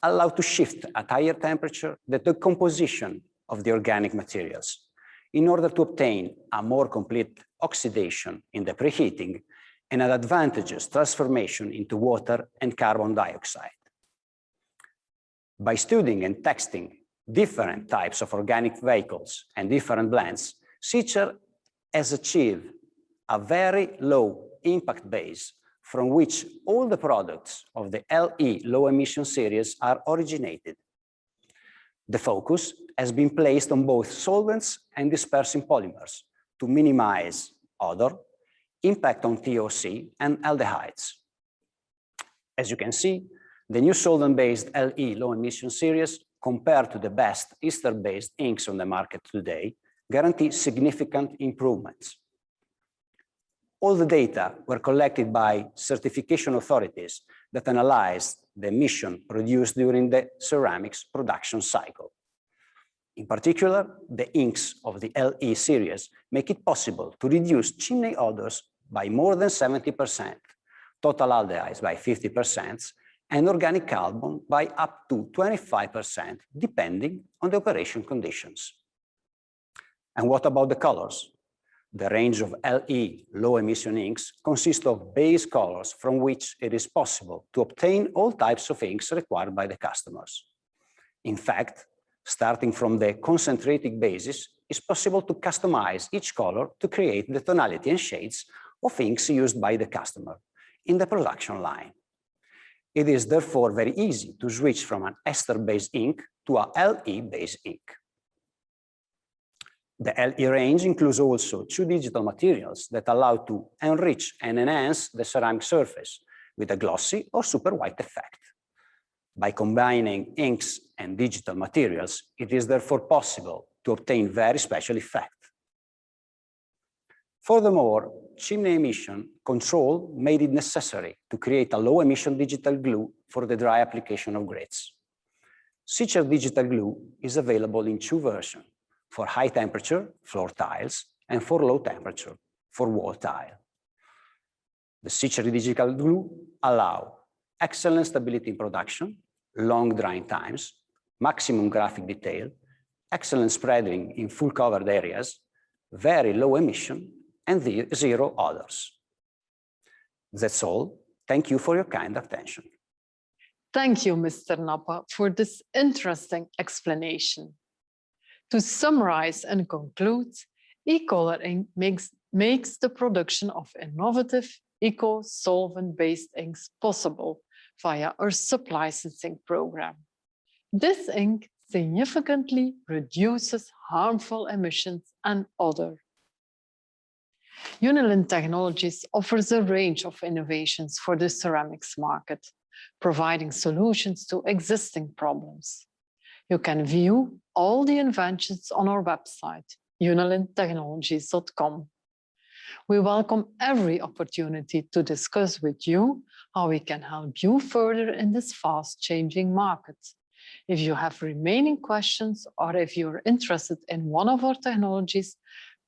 allow to shift at higher temperature the decomposition of the organic materials in order to obtain a more complete oxidation in the preheating and an advantageous transformation into water and carbon dioxide. By studying and testing different types of organic vehicles and different blends, Sicer has achieved a very low impact base from which all the products of the LE low emission series are originated. The focus has been placed on both solvents and dispersing polymers to minimize odor, impact on TOC, and aldehydes. As you can see, the new solvent-based LE low-emission series, compared to the best ester-based inks on the market today, guarantee significant improvements. All the data were collected by certification authorities that analyzed the emission produced during the ceramics production cycle. In particular, the inks of the LE series make it possible to reduce chimney odors by more than 70%, total aldehydes by 50%, and organic carbon by up to 25%, depending on the operation conditions. And what about the colors? The range of LE low-emission inks consists of base colors from which it is possible to obtain all types of inks required by the customers. In fact, starting from the concentrated basis, it's possible to customize each color to create the tonality and shades of inks used by the customer in the production line. It is therefore very easy to switch from an ester-based ink to a LE-based ink. The LE range includes also two digital materials that allow to enrich and enhance the ceramic surface with a glossy or super white effect. By combining inks and digital materials, it is therefore possible to obtain very special effect. Furthermore, chimney emission control made it necessary to create a low-emission digital glue for the dry application of grids. Sicer digital glue is available in two versions, for high temperature, floor tiles, and for low temperature, for wall tile. The Sicer digital glue allows excellent stability in production, long drying times, maximum graphic detail, excellent spreading in full covered areas, very low emission, and zero odors. That's all. Thank you for your kind attention. Thank you, Mr. Nappa, for this interesting explanation. To summarize and conclude, Ecolor makes the production of innovative eco-solvent-based inks possible via our sub-licensing program. This ink significantly reduces harmful emissions and odor. Unilin Technologies offers a range of innovations for the ceramics market, providing solutions to existing problems. You can view all the inventions on our website, unilintechnologies.com. We welcome every opportunity to discuss with you how we can help you further in this fast-changing market. If you have remaining questions or if you're interested in one of our technologies,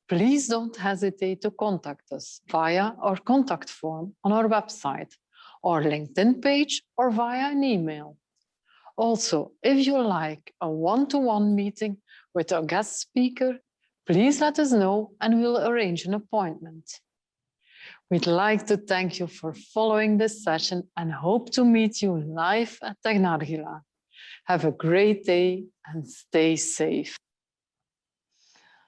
please don't hesitate to contact us via our contact form on our website, or LinkedIn page, or via an email. Also, if you like a one-to-one meeting with our guest speaker, please let us know and we'll arrange an appointment. We'd like to thank you for following this session and hope to meet you live at Tecna. Have a great day and stay safe.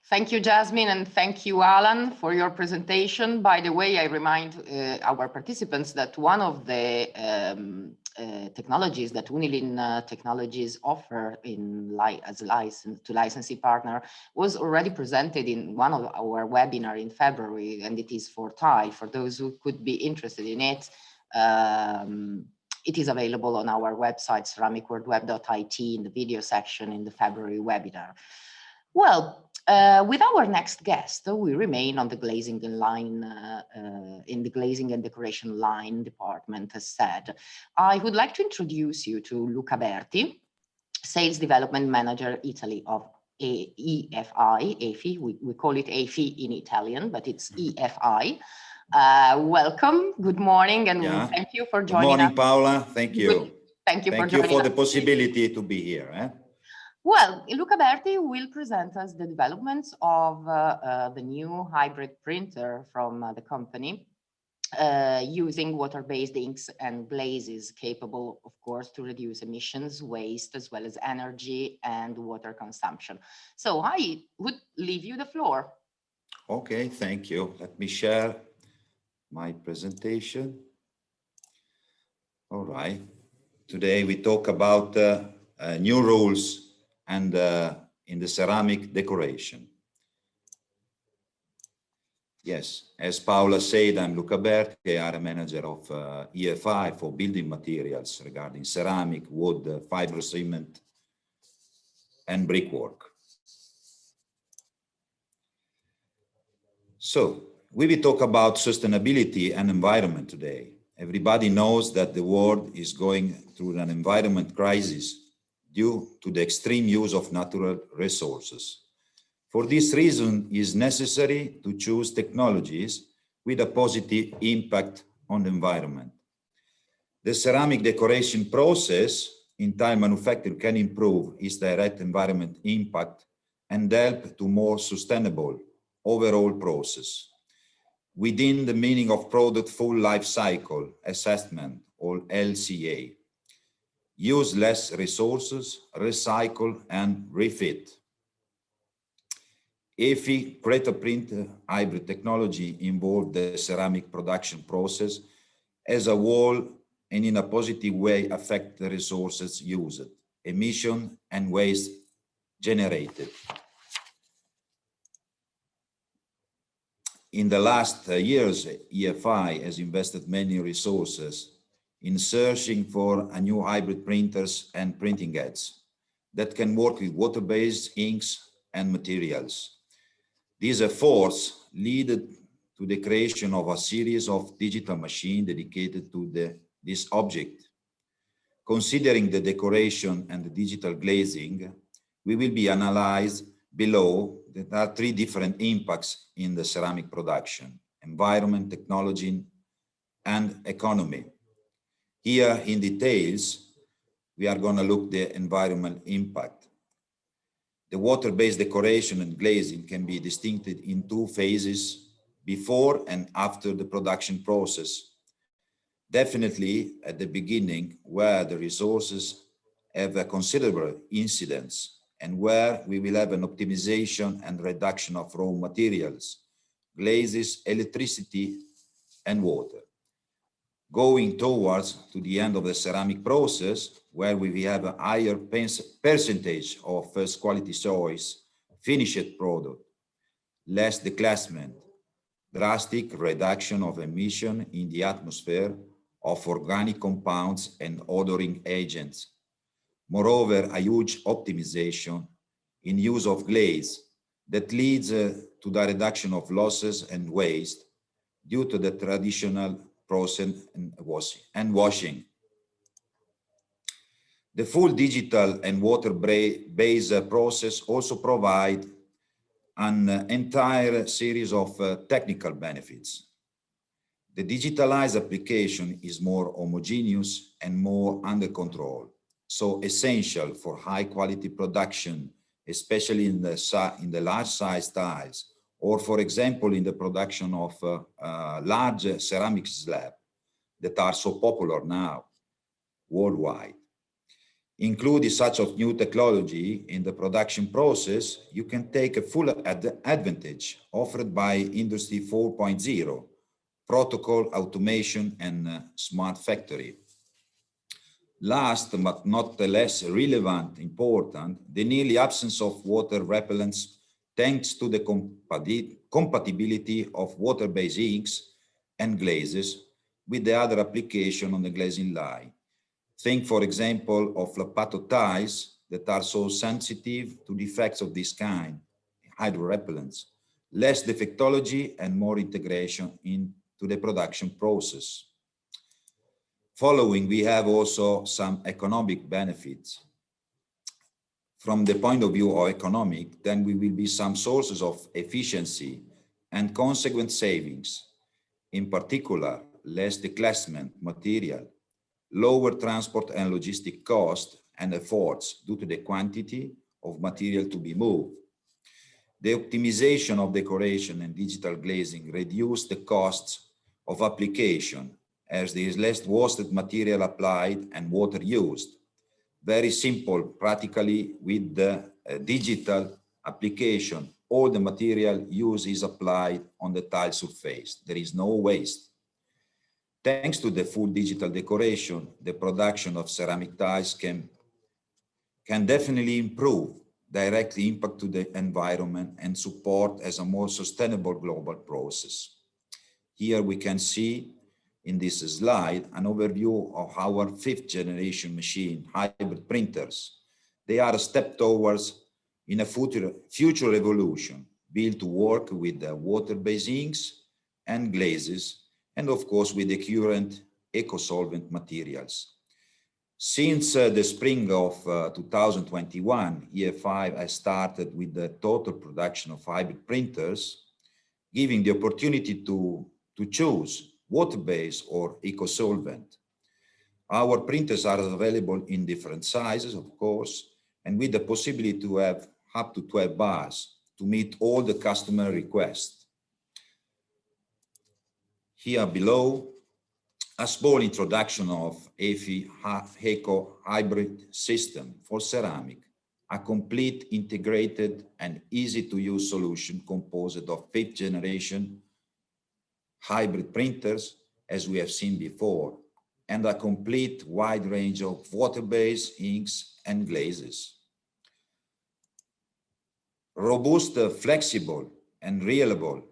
Thank you, Jasmine, and thank you, Alan, for your presentation. By the way, I remind our participants that one of the technologies that Unilin Technologies offer as a licensee partner was already presented in one of our webinars in February, and it is for tile. For those who could be interested in it, it is available on our website, ceramicworldweb.it, in the video section in the February webinar. Well, with our next guest, we remain on the glazing line, in the glazing and decoration line department, as said. I would like to introduce you to Luca Berti, Sales Development Manager Italy of EFI. We call it EFI in Italian, but it's EFI. Welcome, good morning, and thank you for joining us. Good morning, Paola. Thank you. Thank you for joining us. Thank you for the possibility to be here. Well, Luca Berti will present us the developments of the new hybrid printer from the company, using water-based inks and glazes, capable, of course, to reduce emissions, waste, as well as energy and water consumption. So I would leave you the floor. Okay, thank you. Let me share my presentation. All right. Today we talk about new rules and in the ceramic decoration. Yes, as Paola said, I'm Luca Berti, area manager of EFI for building materials regarding ceramic, wood, fiber cement, and brickwork. So we will talk about sustainability and environment today. Everybody knows that the world is going through an environment crisis due to the extreme use of natural resources. For this reason, it is necessary to choose technologies with a positive impact on the environment. The ceramic decoration process in tile manufacture can improve its direct environment impact and help to more sustainable overall process. Within the meaning of product full life cycle assessment, or LCA. Use less resources, recycle and refit. EFI Migratech Hybrid technology involved the ceramic production process as a whole and in a positive way affect the resources used, emission and waste generated. In the last years, EFI has invested many resources in searching for a new hybrid printers and printing heads that can work with water-based inks and materials. These efforts lead to the creation of a series of digital machines dedicated to this object. Considering the decoration and the digital glazing, we will be analyzed below. There are three different impacts in the ceramic production: environment, technology, and economy. Here in details, we are going to look at the environmental impact. The water-based decoration and glazing can be distincted in two phases, before and after the production process. Definitely at the beginning, where the resources have a considerable incidence and where we will have an optimization and reduction of raw materials, glazes, electricity, and water. Going towards to the end of the ceramic process, where we will have a higher percentage of first quality choice, finished product, less declassment, drastic reduction of emission in the atmosphere of organic compounds and odoring agents. Moreover, a huge optimization in use of glaze that leads to the reduction of losses and waste due to the traditional process and washing. The full digital and water-based process also provide an entire series of technical benefits. The digitalized application is more homogeneous and more under control, so essential for high quality production, especially in the large size tiles, or for example, in the production of large ceramic slabs that are so popular now worldwide. including such of new technology in the production process, you can take a full advantage offered by Industry 4.0, protocol, automation, and smart factory. Last but not less relevant, important, the nearly absence of water repellents thanks to the compatibility of water-based inks and glazes with the other application on the glazing line. Think, for example, of Lappato tiles that are so sensitive to defects of this kind, hydro-repellents, less defectology and more integration into the production process. Following, we have also some economic benefits. From the point of view of economic, then we will be some sources of efficiency and consequent savings. In particular, less declassment material, lower transport and logistic cost and efforts due to the quantity of material to be moved. The optimization of decoration and digital glazing reduce the costs of application as there is less wasted material applied and water used. Very simple, practically with the digital application, all the material used is applied on the tile surface. There is no waste. Thanks to the full digital decoration, the production of ceramic tiles can definitely improve, directly impact to the environment and support as a more sustainable global process. Here we can see in this slide an overview of our 5th generation machine, hybrid printers. They are a step towards in a future evolution, built to work with the water-based inks and glazes, and of course with the current eco-solvent materials. Since the spring of 2021, EFI has started with the total production of hybrid printers, giving the opportunity to choose water-based or eco-solvent. Our printers are available in different sizes, of course, and with the possibility to have up to 12 bars to meet all the customer requests. Here below, a small introduction of EFI Eco Hybrid system for ceramic, a complete, integrated, and easy-to-use solution composed of 5th generation hybrid printers, as we have seen before, and a complete wide range of water-based inks and glazes. Robust, flexible, and reliable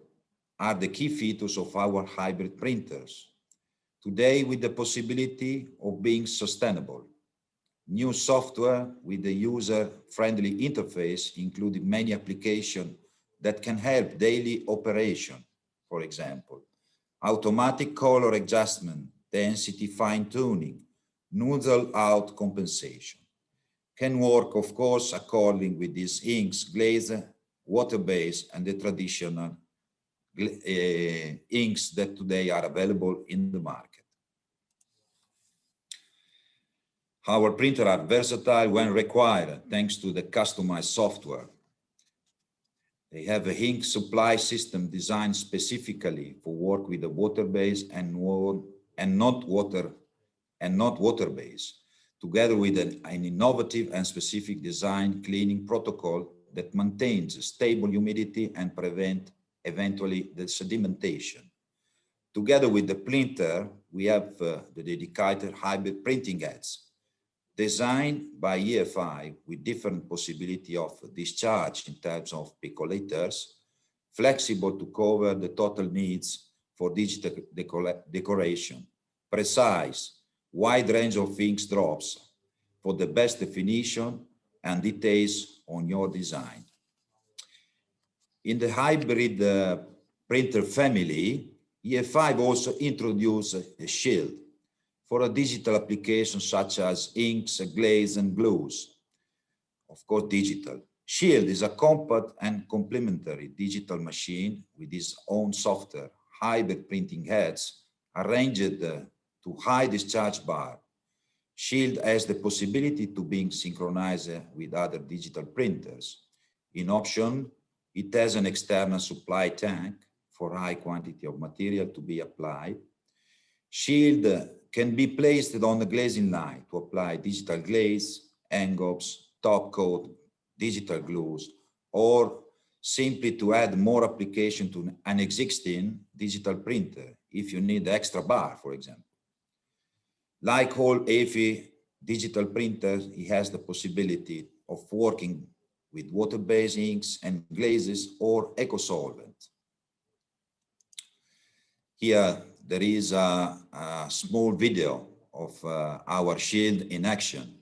are the key features of our hybrid printers. Today, with the possibility of being sustainable. New software with the user-friendly interface, including many applications that can help daily operation, for example. Automatic color adjustment, density fine-tuning, nozzle out compensation. Can work, of course, according with these inks, glaze, water-based, and the traditional inks that today are available in the market. Our printers are versatile when required, thanks to the customized software. They have an ink supply system designed specifically for work with the water-based and not water-based, together with an innovative and specific design cleaning protocol that maintains stable humidity and prevent eventually the sedimentation. Together with the printer, we have the dedicated hybrid printing heads, designed by EFI with different possibility of discharge in terms of picolators, flexible to cover the total needs for digital decoration, precise, wide range of inks drops for the best definition and details on your design. In the hybrid printer family, EFI also introduced a shield for a digital application such as inks, glaze, and glues. Of course, digital. Shield is a compact and complementary digital machine with its own software, hybrid printing heads arranged to high discharge bar. Shield has the possibility to be synchronized with other digital printers. In option, it has an external supply tank for high quantity of material to be applied. Shield can be placed on the glazing line to apply digital glaze engulfs, top coat, digital glues, or simply to add more application to an existing digital printer if you need extra bar, for example. Like all EFI digital printers, it has the possibility of working with water-based inks and glazes or eco-solvent. Here, there is a small video of our shield in action.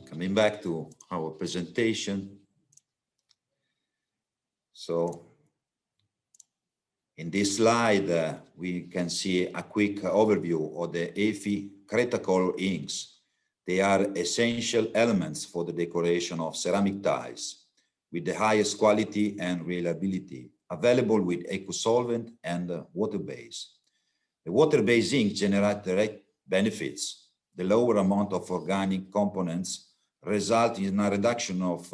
Coming back to our presentation. So in this slide, we can see a quick overview of the EFI Cretacolor inks. They are essential elements for the decoration of ceramic tiles with the highest quality and reliability, available with eco-solvent and water-based. The water-based ink generates direct benefits. The lower amount of organic components result in a reduction of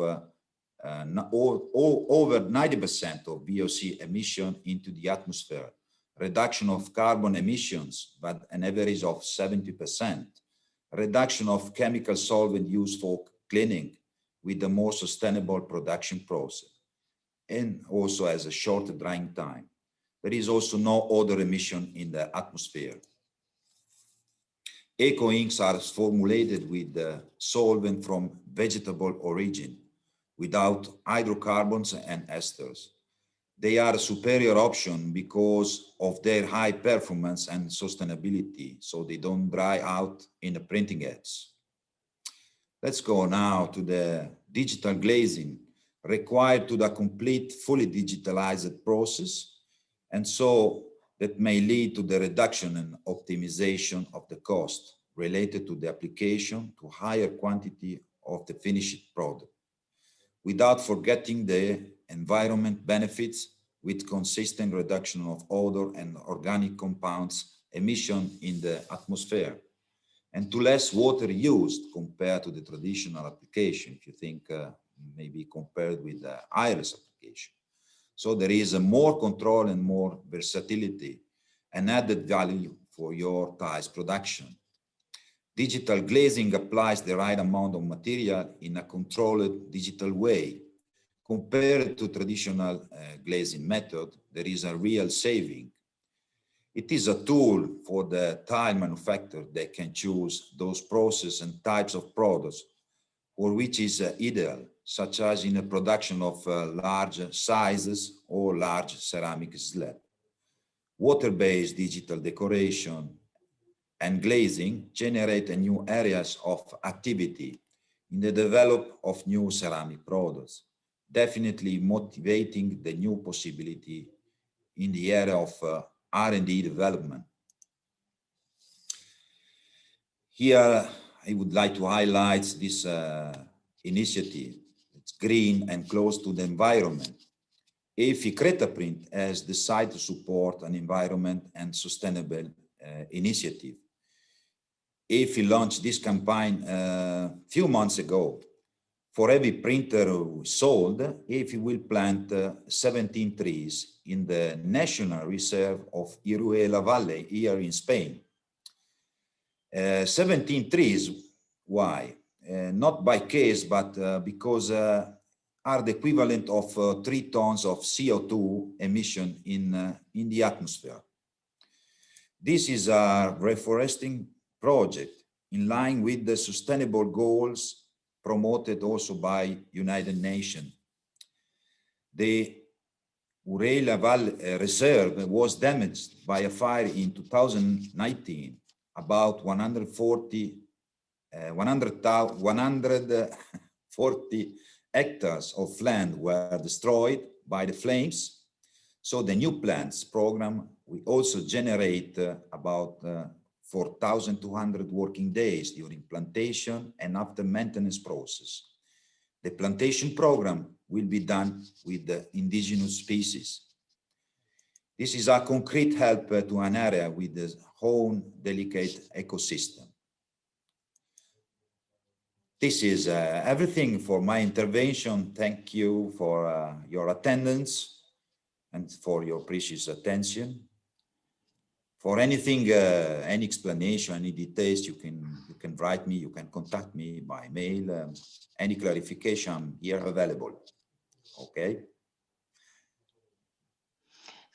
over 90% of VOC emission into the atmosphere, reduction of carbon emissions, but an average of 70%, reduction of chemical solvent used for cleaning with a more sustainable production process, and also has a shorter drying time. There is also no odor emission in the atmosphere. Eco inks are formulated with solvent from vegetable origin, without hydrocarbons and esters. They are a superior option because of their high performance and sustainability, so they don't dry out in the printing heads. Let's go now to the digital glazing required to the complete, fully digitalized process, and so that may lead to the reduction and optimization of the cost related to the application to higher quantity of the finished product, without forgetting the environment benefits with consistent reduction of odor and organic compounds emission in the atmosphere, and to less water used compared to the traditional application, if you think maybe compared with the iris application. So there is a more control and more versatility and added value for your tiles production. Digital glazing applies the right amount of material in a controlled digital way. Compared to traditional glazing method, there is a real saving. It is a tool for the tile manufacturer that can choose those processes and types of products for which is ideal, such as in the production of large sizes or large ceramic slab. Water-based digital decoration and glazing generate new areas of activity in the development of new ceramic products, definitely motivating the new possibility in the area of R&D development. Here, I would like to highlight this initiative. It's green and close to the environment. EFI Cretaprint has decided to support an environment and sustainable initiative. EFI launched this campaign a few months ago. For every printer sold, EFI will plant 17 trees in the National Reserve of Iruela Valley here in Spain. 17 trees, why? Not by case, but because are the equivalent of 3 tons of CO2 emission in the atmosphere. This is a reforesting project in line with the sustainable goals promoted also by United Nations. We Urei reserve was damaged by a fire in 2019. About 140 hectares of land were destroyed by the flames. So the new plants program will also generate about 4,200 working days during plantation and after maintenance process. The plantation program will be done with the indigenous species. This is a concrete help to an area with its own delicate ecosystem. This is everything for my intervention. Thank you for your attendance and for your precious attention. For anything, any explanation, any details, you can write me, you can contact me by mail. Any clarification here available. Okay.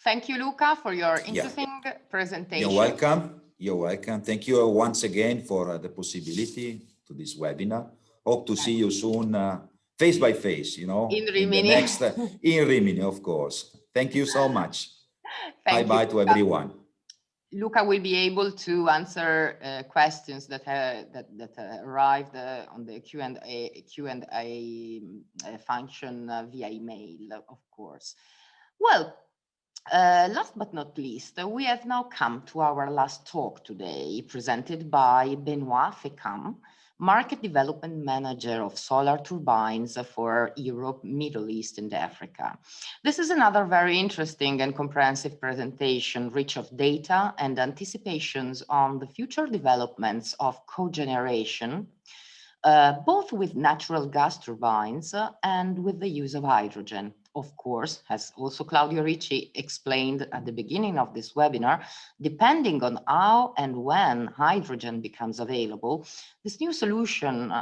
Thank you, Luca, for your interesting presentation. You're welcome. You're welcome. Thank you once again for the possibility to this webinar. Hope to see you soon, face by face, you know, in Rimini. In the next, in Rimini, of course. Thank you so much. Bye-bye to everyone. Luca will be able to answer questions that arrived on the Q&A function via email, of course. Well, last but not least, we have now come to our last talk today, presented by Benoit Fecamp, Market Development Manager of Solar Turbines for Europe, Middle East, and Africa. This is another very interesting and comprehensive presentation, rich of data and anticipations on the future developments of cogeneration, both with natural gas turbines and with the use of hydrogen. Of course, as also Claudio Ricci explained at the beginning of this webinar, depending on how and when hydrogen becomes available, this new solution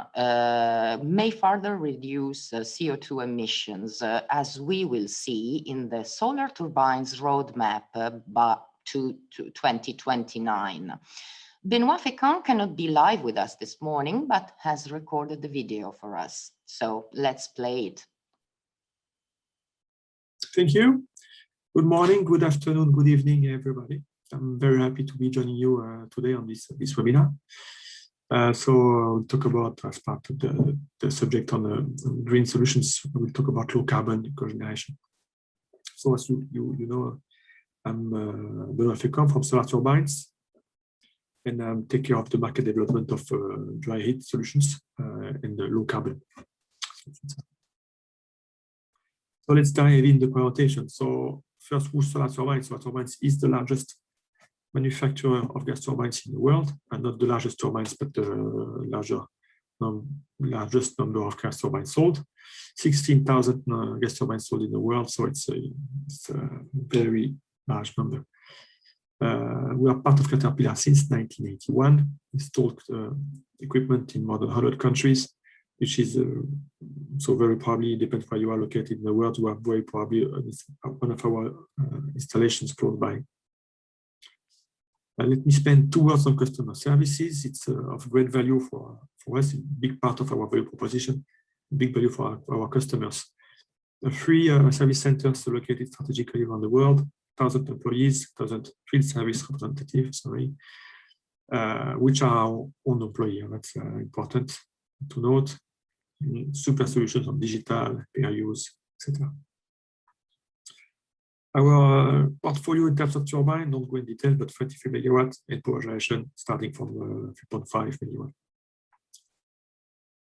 may further reduce CO2 emissions, as we will see in the solar turbines roadmap to 2029. Benoit Fecamp cannot be live with us this morning, but has recorded the video for us. So let's play it. Thank you. Good morning, good afternoon, good evening, everybody. I'm very happy to be joining you today on this webinar. So we'll talk about, as part of the subject on green solutions, we'll talk about low carbon cogeneration. So as you know, I'm Benoit Fecamp from Solar Turbines, and I'm taking care of the market development of dry heat solutions and low carbon. So let's dive in the presentation. So first, who's Solar Turbines? Solar Turbines is the largest manufacturer of gas turbines in the world, and not the largest turbines, but the largest number of gas turbines sold. 16,000 gas turbines sold in the world, so it's a very large number. We are part of Caterpillar since 1981, installed equipment in more than 100 countries, which is so very probably, depends where you are located in the world, you are very probably one of our installations close by. Let me spend 2 words on customer services. It's of great value for us, a big part of our value proposition, big value for our customers. 3 service centers located strategically around the world, 1,000 employees, 1,000 field service representatives, which are our own employees. That's important to note. Super solutions on digital, pay-per-use, etc. Our portfolio in terms of turbine, don't go in detail, but 33 megawatts and power generation starting from 3.5 megawatt.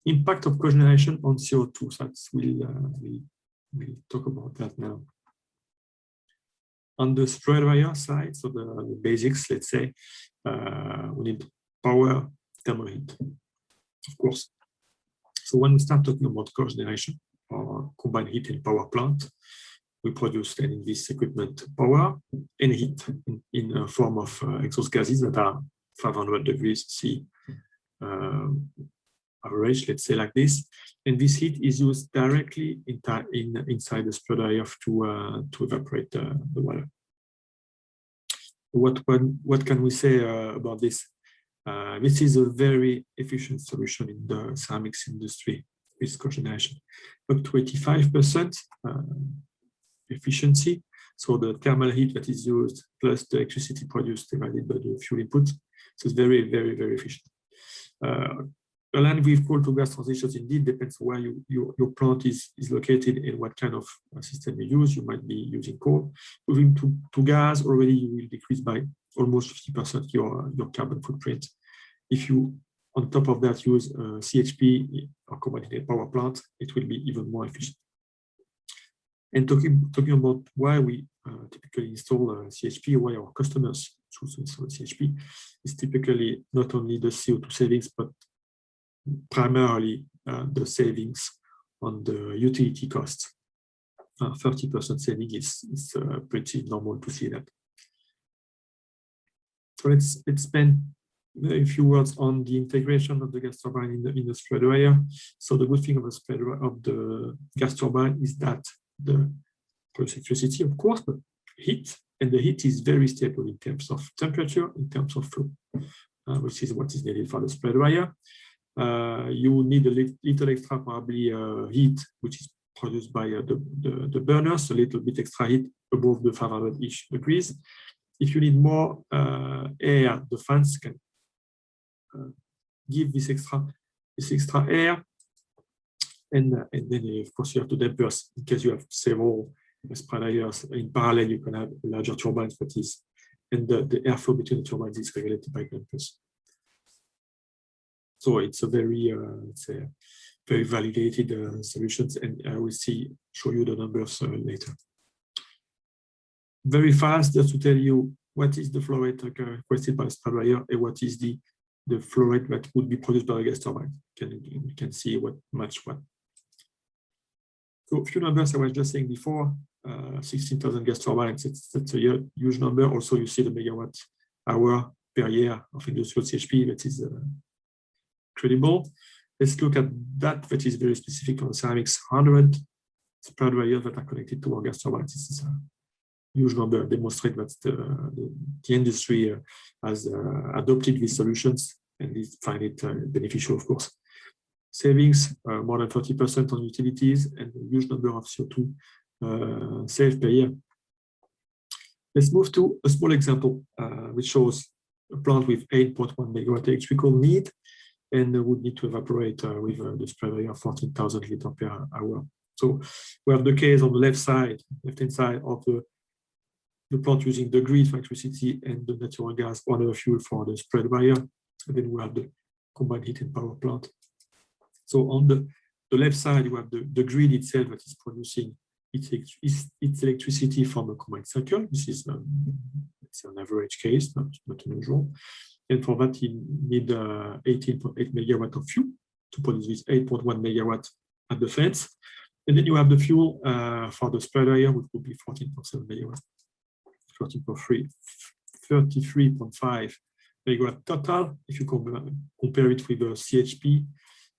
Impact of cogeneration on CO2. So we'll talk about that now. On the spread area side, so the basics, let's say, we need power, thermal heat, of course. So when we start talking about cogeneration or combined heat and power plant, we produce then in this equipment power and heat in a form of exhaust gases that are 500 degrees C average, let's say like this. And this heat is used directly inside the spread area to evaporate the water. What can we say about this? This is a very efficient solution in the ceramics industry with cogeneration, up to 85% efficiency So the thermal heat that is used plus the electricity produced divided by the fuel input. So it's very, very, very efficient. A land with coal to gas transitions indeed depends where your plant is located and what kind of system you use. You might be using coal. Moving to gas, already you will decrease by almost 50% your carbon footprint. If you, on top of that, use CHP or combined power plant, it will be even more efficient. And talking about why we typically install CHP, why our customers choose to install CHP, is typically not only the CO2 savings, but primarily the savings on the utility costs. 30% saving is pretty normal to see that. So let's spend a few words on the integration of the gas turbine in the spread area. So the good thing of the gas turbine is that the produce electricity, of course, but heat, and the heat is very stable in terms of temperature, in terms of flow, which is what is needed for the spread area. You need a little extra probably heat, which is produced by the burners, a little bit extra heat above the 500-ish degrees. If you need more air, the fans can give this extra air, and then of course you have the dampers in case you have several spread areas in parallel. You can have larger turbines, and the airflow between the turbines is regulated by dampers. So it's a very very validated solutions, and I will show you the numbers later. Very fast, just to tell you what is the flow rate requested by spread area and what is the flow rate that would be produced by a gas turbine. You can see what match what. So a few numbers I was just saying before, 16,000 gas turbines, that's a huge number. Also, you see the megawatt hour per year of industrial CHP, that is incredible. Let's look at that is very specific on ceramics. 100 spread areas that are connected to our gas turbines. This is a huge number. Demonstrate that the industry has adopted these solutions and they find it beneficial, of course. Savings, more than 30% on utilities, and a huge number of CO2 saved per year. Let's move to a small example, which shows a plant with 8.1 megawatt electrical need, and would need to evaporate with the spread area of 14,000 liters per hour. So we have the case on the left-hand side of the plant using the grid for electricity and the natural gas or other fuel for the spread area. And then we have the combined heat and power plant. So on the left side, you have the grid itself that is producing its electricity from a combined cycle. This is it's an average case, not unusual. And for that, you need 18.8 megawatt of fuel to produce this 8.1 megawatt at the fence. And then you have the fuel for the spread area, which would be 14.7 megawatt, 33.5 megawatt total. If you compare it with the CHP,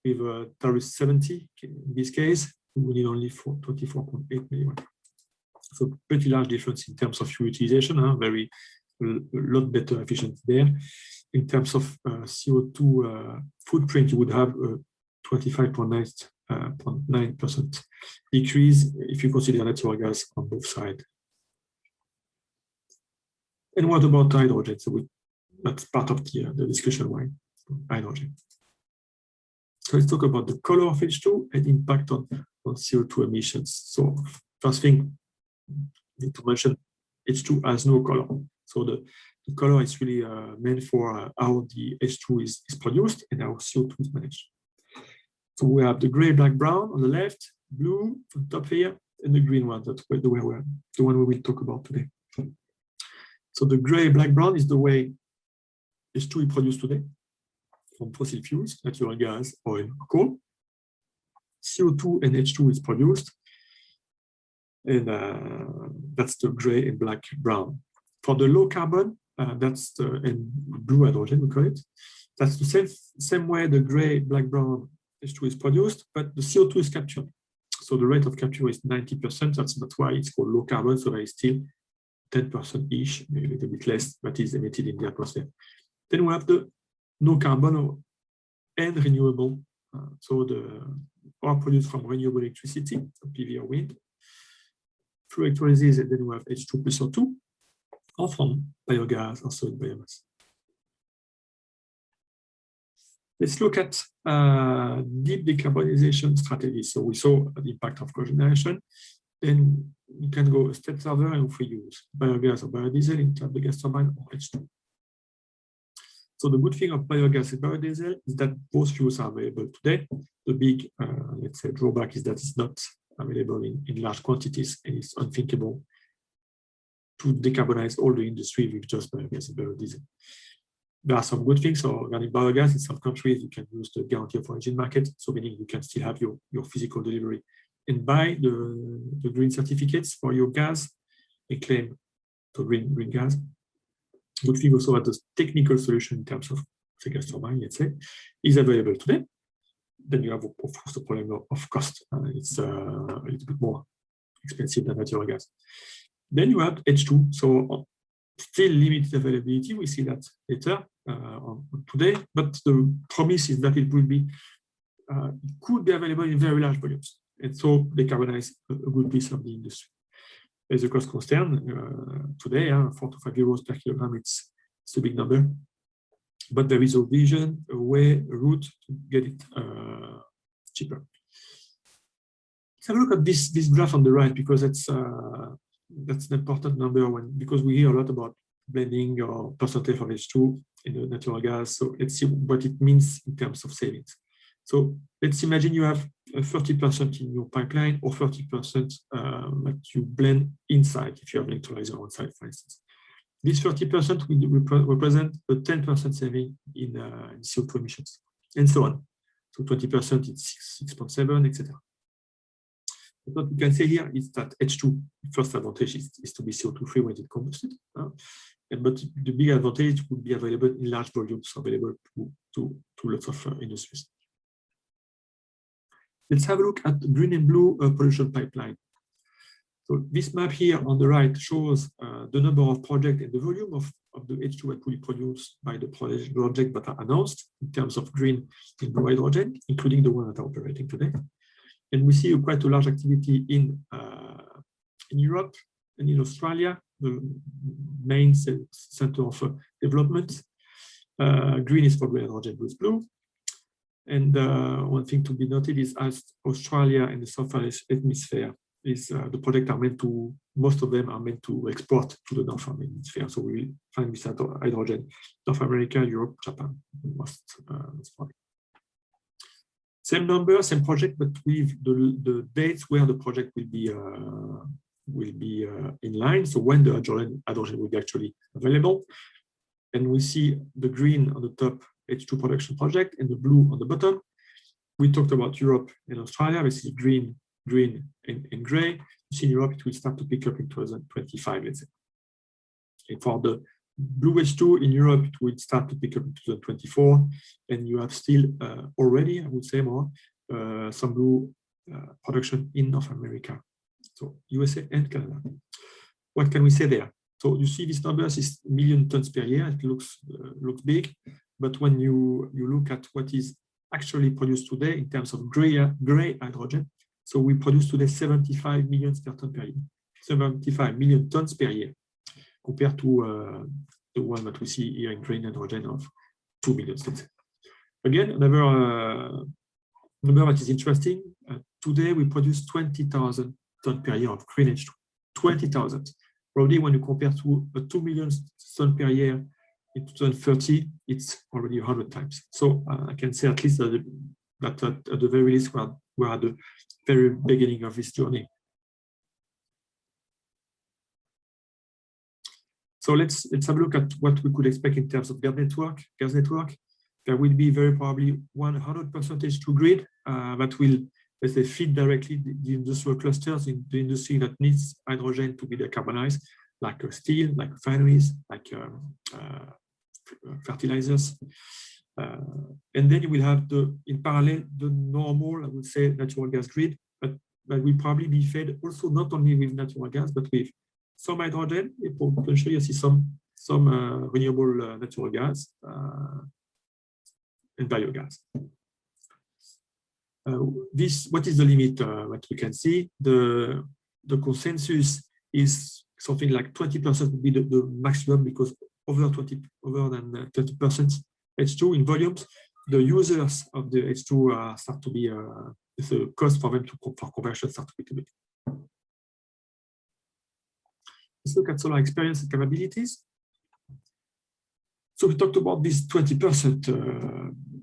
with a tariff 70, in this case, we need only 24.8 megawatt. So pretty large difference in terms of fuel utilization, a lot better efficient there. In terms of CO2 footprint, you would have a 25.9% decrease if you consider natural gas on both sides. And what about hydrogen? So that's part of the discussion, right? Hydrogen. So let's talk about the color of H2 and impact on CO2 emissions. So first thing, I need to mention H2 has no color. So the color is really meant for how the H2 is produced and how CO2 is managed. So we have the gray, black, brown on the left, blue on top here, and the green one. That's the one we will talk about today. So the gray, black, brown is the way H2 is produced today from fossil fuels, natural gas, oil, coal. CO2 and H2 is produced, and that's the gray and black, brown. For the low carbon, that's and blue hydrogen, we call it. That's the same way the gray, black, brown H2 is produced, but the CO2 is captured. So the rate of capture is 90%. That's why it's called low carbon. So there is still 10%-ish, maybe a little bit less, that is emitted in the atmosphere. Then we have the no carbon and renewable. So the power produced from renewable electricity, PV or wind. through electrolysis, and then we have H2 plus O2, or from biogas or solid biomass. Let's look at deep decarbonization strategies. So we saw the impact of cogeneration. Then you can go a step further and if we use biogas or biodiesel into the gas turbine or H2. So the good thing of biogas and biodiesel is that both fuels are available today. The big, let's say, drawback is that it's not available in large quantities, and it's unthinkable to decarbonize all the industry with just biogas and biodiesel. There are some good things. So regarding biogas, in some countries, you can use the guarantee of origin market, so meaning you can still have your physical delivery and buy the green certificates for your gas and claim the green gas. Good thing also that the technical solution in terms of the gas turbine, let's say, is available today. Then you have, of course, the problem of cost. It's a little bit more expensive than natural gas. Then you have H2, so still limited availability. We see that later today, but the promise is that it will be, it could be available in very large volumes, and so decarbonize a good piece of the industry. As a cost concern, today, 4 to 5 euros per kilogram, it's a big number, but there is a vision, a way, a route to get it cheaper. Let's have a look at this graph on the right, because that's an important number because we hear a lot about blending or percentage of H2 in the natural gas. So let's see what it means in terms of savings. So let's imagine you have 30% in your pipeline or 30% that you blend inside if you have an electrolyzer on site, for instance. This 30% will represent a 10% saving in CO2 emissions, and so on. So 20% is 6.7, etc. What we can say here is that H2, first advantage is to be CO2 free when it combusted. But the big advantage would be available in large volumes, available to lots of industries. Let's have a look at green and blue production pipeline. So this map here on the right shows the number of projects and the volume of the H2 that will be produced by the project that are announced in terms of green and blue hydrogen, including the one that are operating today. And we see quite a large activity in Europe and in Australia, the main center of development. Green is for green hydrogen, blue is blue. And one thing to be noted is as Australia and the Southern Hemisphere is the project are meant to, most of them are meant to export to the Northern Hemisphere. So we find this hydrogen, North America, Europe, Japan, most probably. Same number, same project, but with the dates where the project will be in line. So when the hydrogen will be actually available. And we see the green on the top, H2 production project, and the blue on the bottom. We talked about Europe and Australia. This is green, and gray. You see in Europe, it will start to pick up in 2025, let's say. And for the blue H2 in Europe, it will start to pick up in 2024. And you have still already, I would say more, some blue production in North America. So USA and Canada. What can we say there? So you see these numbers is million tons per year. It looks big, but when you look at what is actually produced today in terms of gray hydrogen, so we produce today 75 million tons per year, 75 million tons per year, compared to the one that we see here in green hydrogen of 2 million tons. Again, another number that is interesting. Today we produce 20,000 tons per year of green H2. 20,000. Probably when you compare to 2 million tons per year in 2030, it's already 100 times. So I can say at least that at the very least we're at the very beginning of this journey. So let's have a look at what we could expect in terms of gas network. There will be very probably 100% H2 grid that will, let's say, feed directly the industrial clusters in the industry that needs hydrogen to be decarbonized, like steel, like refineries, like fertilizers. And then you will have in parallel the normal, I would say, natural gas grid, but that will probably be fed also not only with natural gas, but with some hydrogen, and potentially I see some renewable natural gas and biogas. What is the limit that we can see? the consensus is something like 20% would be the maximum, because over than 20% H2 in volumes, the users of the H2 start to be the cost for them for conversion start to be too big. Let's look at solar experience and capabilities. So we talked about this 20%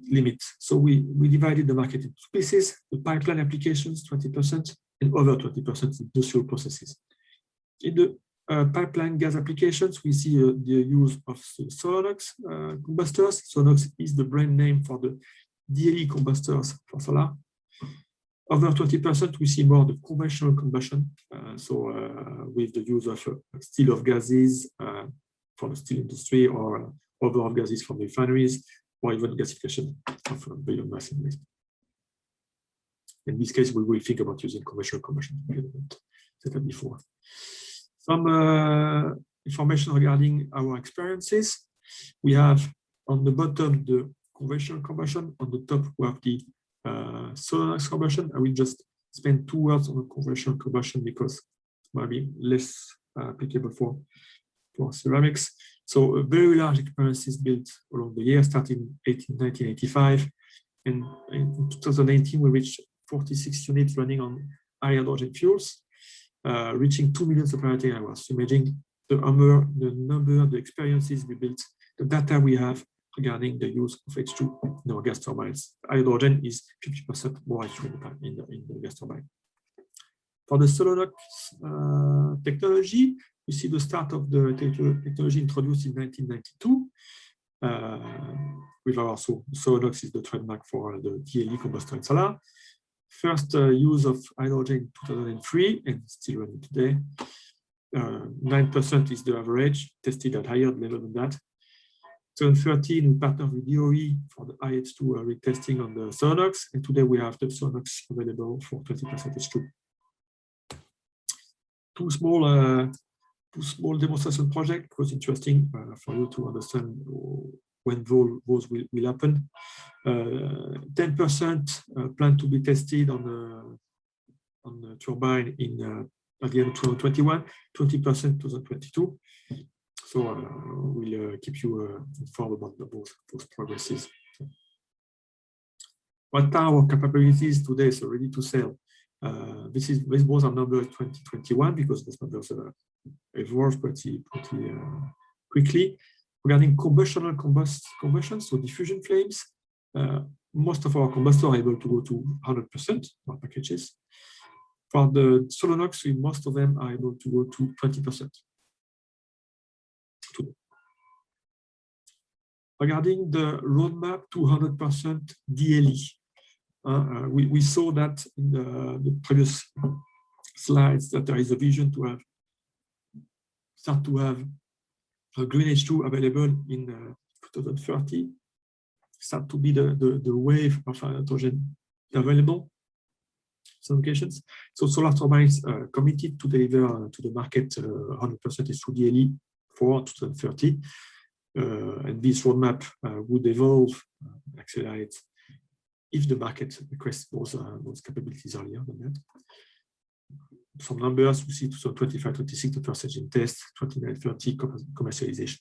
limit. So we divided the market into pieces: the pipeline applications 20% and other 20% industrial processes. In the pipeline gas applications, we see the use of SOLOX combustors. SOLOX is the brand name for the DLE combustors for solar. Over 20%, we see more the conventional combustion. With the use of steel of gases for the steel industry, or other of gases from refineries, or even gasification of biomass and waste. In this case, we will think about using conventional combustion. Said that before. Some information regarding our experiences. We have on the bottom the conventional combustion. On the top, we have the SOLOX combustion. I will just spend 2 words on the conventional combustion because it might be less applicable for ceramics. So a very large experiences built along the year, starting in 1985. And in 2018, we reached 46 units running on high hydrogen fuels, reaching 2 million operating hours. Imagine the number, the experiences we built, the data we have regarding the use of H2 in our gas turbines. Hydrogen is 50% more H2 in the gas turbine. For the SOLOX technology, we see the start of the technology introduced in 1992. With our SOLOX is the trademark for the DLE combustor in solar. First use of hydrogen in 2003 and still running today. 9% is the average, tested at higher level than that. 2013, we partnered with DOE for the IH2 retesting on the SOLOX, and today we have the SOLOX available for 20% H2. Two small demonstration projects was interesting for you to understand when those will happen. 10% plan to be tested on the turbine at the end of 2021, 20% 2022. So we'll keep you informed about those progresses. What are our capabilities today? So ready to sell. This was our number 2021 because those numbers evolve pretty quickly. Regarding combustion, so diffusion flames, most of our combustors are able to go to 100% our packages. For the SOLOX, most of them are able to go to 20%. Regarding the roadmap to 100% DLE, we saw that in the previous slides that there is a vision to start to have a green H2 available in 2030, start to be the wave of hydrogen available in some locations. So solar turbines committed to deliver to the market 100% H2 DLE for 2030. And this roadmap would evolve, accelerate if the market requests those capabilities earlier than that. Some numbers we see 2025, 26, the first engine test, 29, 30 commercialization.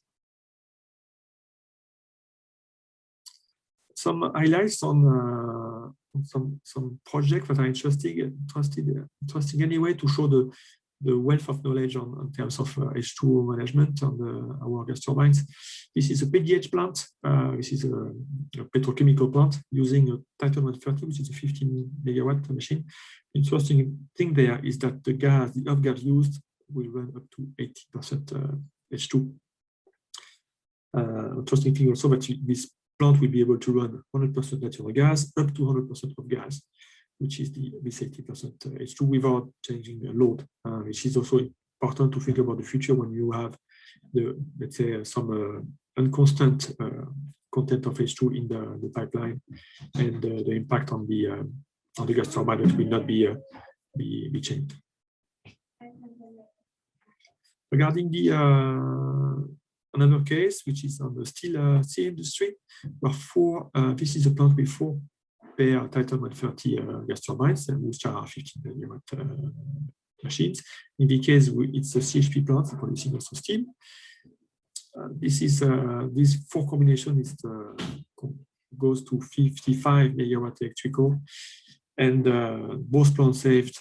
Some highlights on some projects that are interesting anyway to show the wealth of knowledge in terms of H2 management on our gas turbines. This is a PDH plant. This is a petrochemical plant using a Titan 130, which is a 15 megawatt machine. Interesting thing there is that the off gas used will run up to 80% H2. Interesting thing also that this plant will be able to run 100% natural gas up to 100% of gas, which is this 80% H2 without changing the load, which is also important to think about the future when you have let's say some unconstant content of H2 in the pipeline and the impact on the gas turbine that will not be changed. Regarding another case, which is on the steel industry, this is a plant with 4 pair Titan 130 gas turbines, which are 15 megawatt machines. In the case, it's a CHP plant producing also steam. This 4 combination goes to 55 megawatt electrical, and both plants saved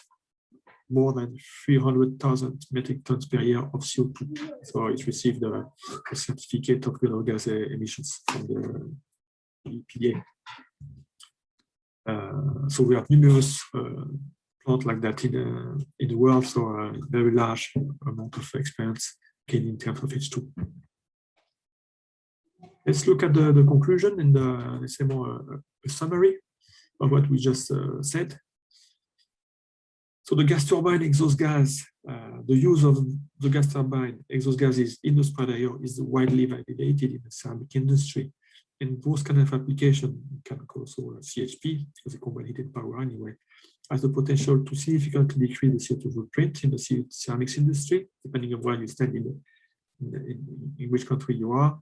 more than 300,000 metric tons per year of CO2. So it received a certificate of greenhouse gas emissions from the EPA. So we have numerous plants like that in the world, so a very large amount of experience gained in terms of H2. Let's look at the conclusion and let's say more a summary of what we just said. So the gas turbine exhaust gas, the use of the gas turbine exhaust gases in the spread area is widely validated in the ceramic industry. And those kind of application can also CHP, because the combined heat and power anyway, has the potential to significantly decrease the CO2 footprint in the ceramics industry, depending on where you stand in which country you are.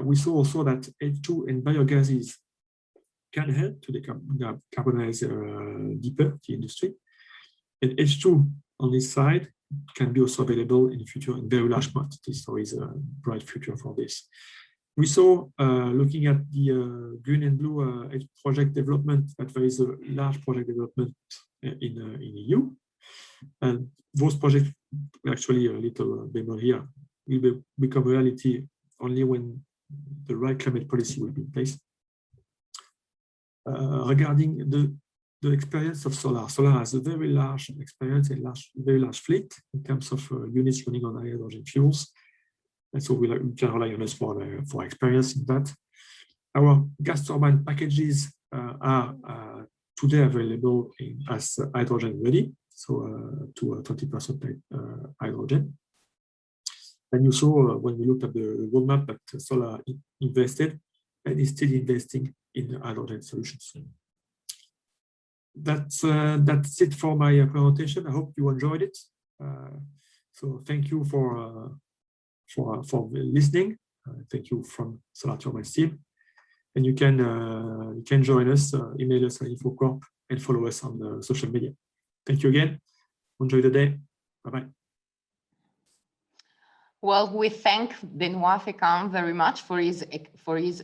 We saw also that H2 and biogases can help to decarbonize deeper the industry. And H2 on this side can be also available in the future in very large quantities, so it's a bright future for this. We saw, looking at the green and blue project development, that there is a large project development in EU. And those projects, actually a little demo here, will become reality only when the right climate policy will be in place. Regarding the experience of solar. Solar has a very large experience and very large fleet in terms of units running on hydrogen fuels. And so we can rely on us for experience in that. Our gas turbine packages are today available as hydrogen ready, so to 20% hydrogen. And you saw when we looked at the roadmap that Solar invested and is still investing in hydrogen solutions. That's it for my presentation. I hope you enjoyed it. So thank you for listening. Thank you from Solar Turbines team. And you can join us, email us at InfoCorp, and follow us on social media. Thank you again. Enjoy the day. Bye-bye. Well, we thank Benoit Fecamp very much for his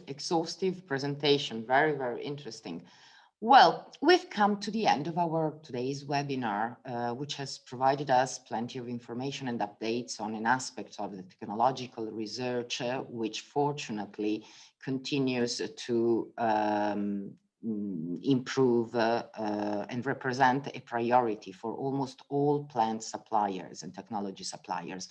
exhaustive presentation. Very, very interesting. Well, we've come to the end of our today's webinar, which has provided us plenty of information and updates on an aspect of the technological research, which fortunately continues to improve and represent a priority for almost all plant suppliers and technology suppliers.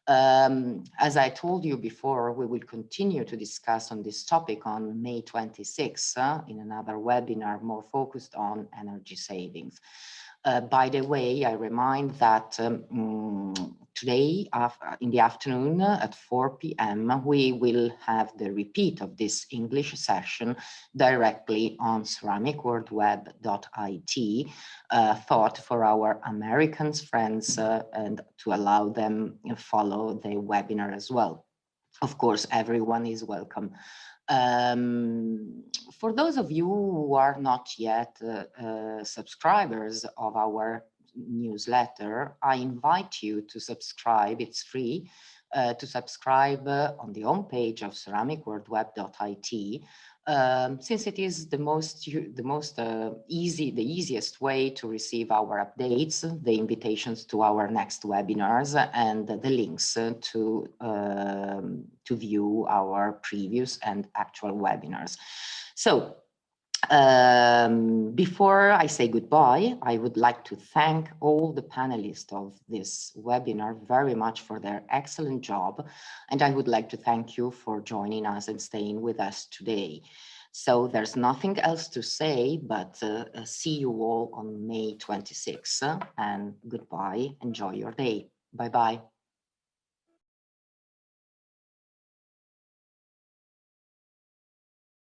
As I told you before, we will continue to discuss on this topic on May 26 in another webinar more focused on energy savings. By the way, I remind that today in the afternoon at 4 p.m. we will have the repeat of this English session directly on ceramicworldweb.it, thought for our American friends and to allow them follow the webinar as well. Of course, everyone is welcome. For those of you who are not yet subscribers of our newsletter, I invite you to subscribe. It's free to subscribe on the homepage of ceramicworldweb.it, since it is the easiest way to receive our updates, the invitations to our next webinars, and the links to view our previous and actual webinars. So before I say goodbye, I would like to thank all the panelists of this webinar very much for their excellent job. And I would like to thank you for joining us and staying with us today. So there's nothing else to say, but see you all on May 26th, and goodbye. Enjoy your day. Bye-bye.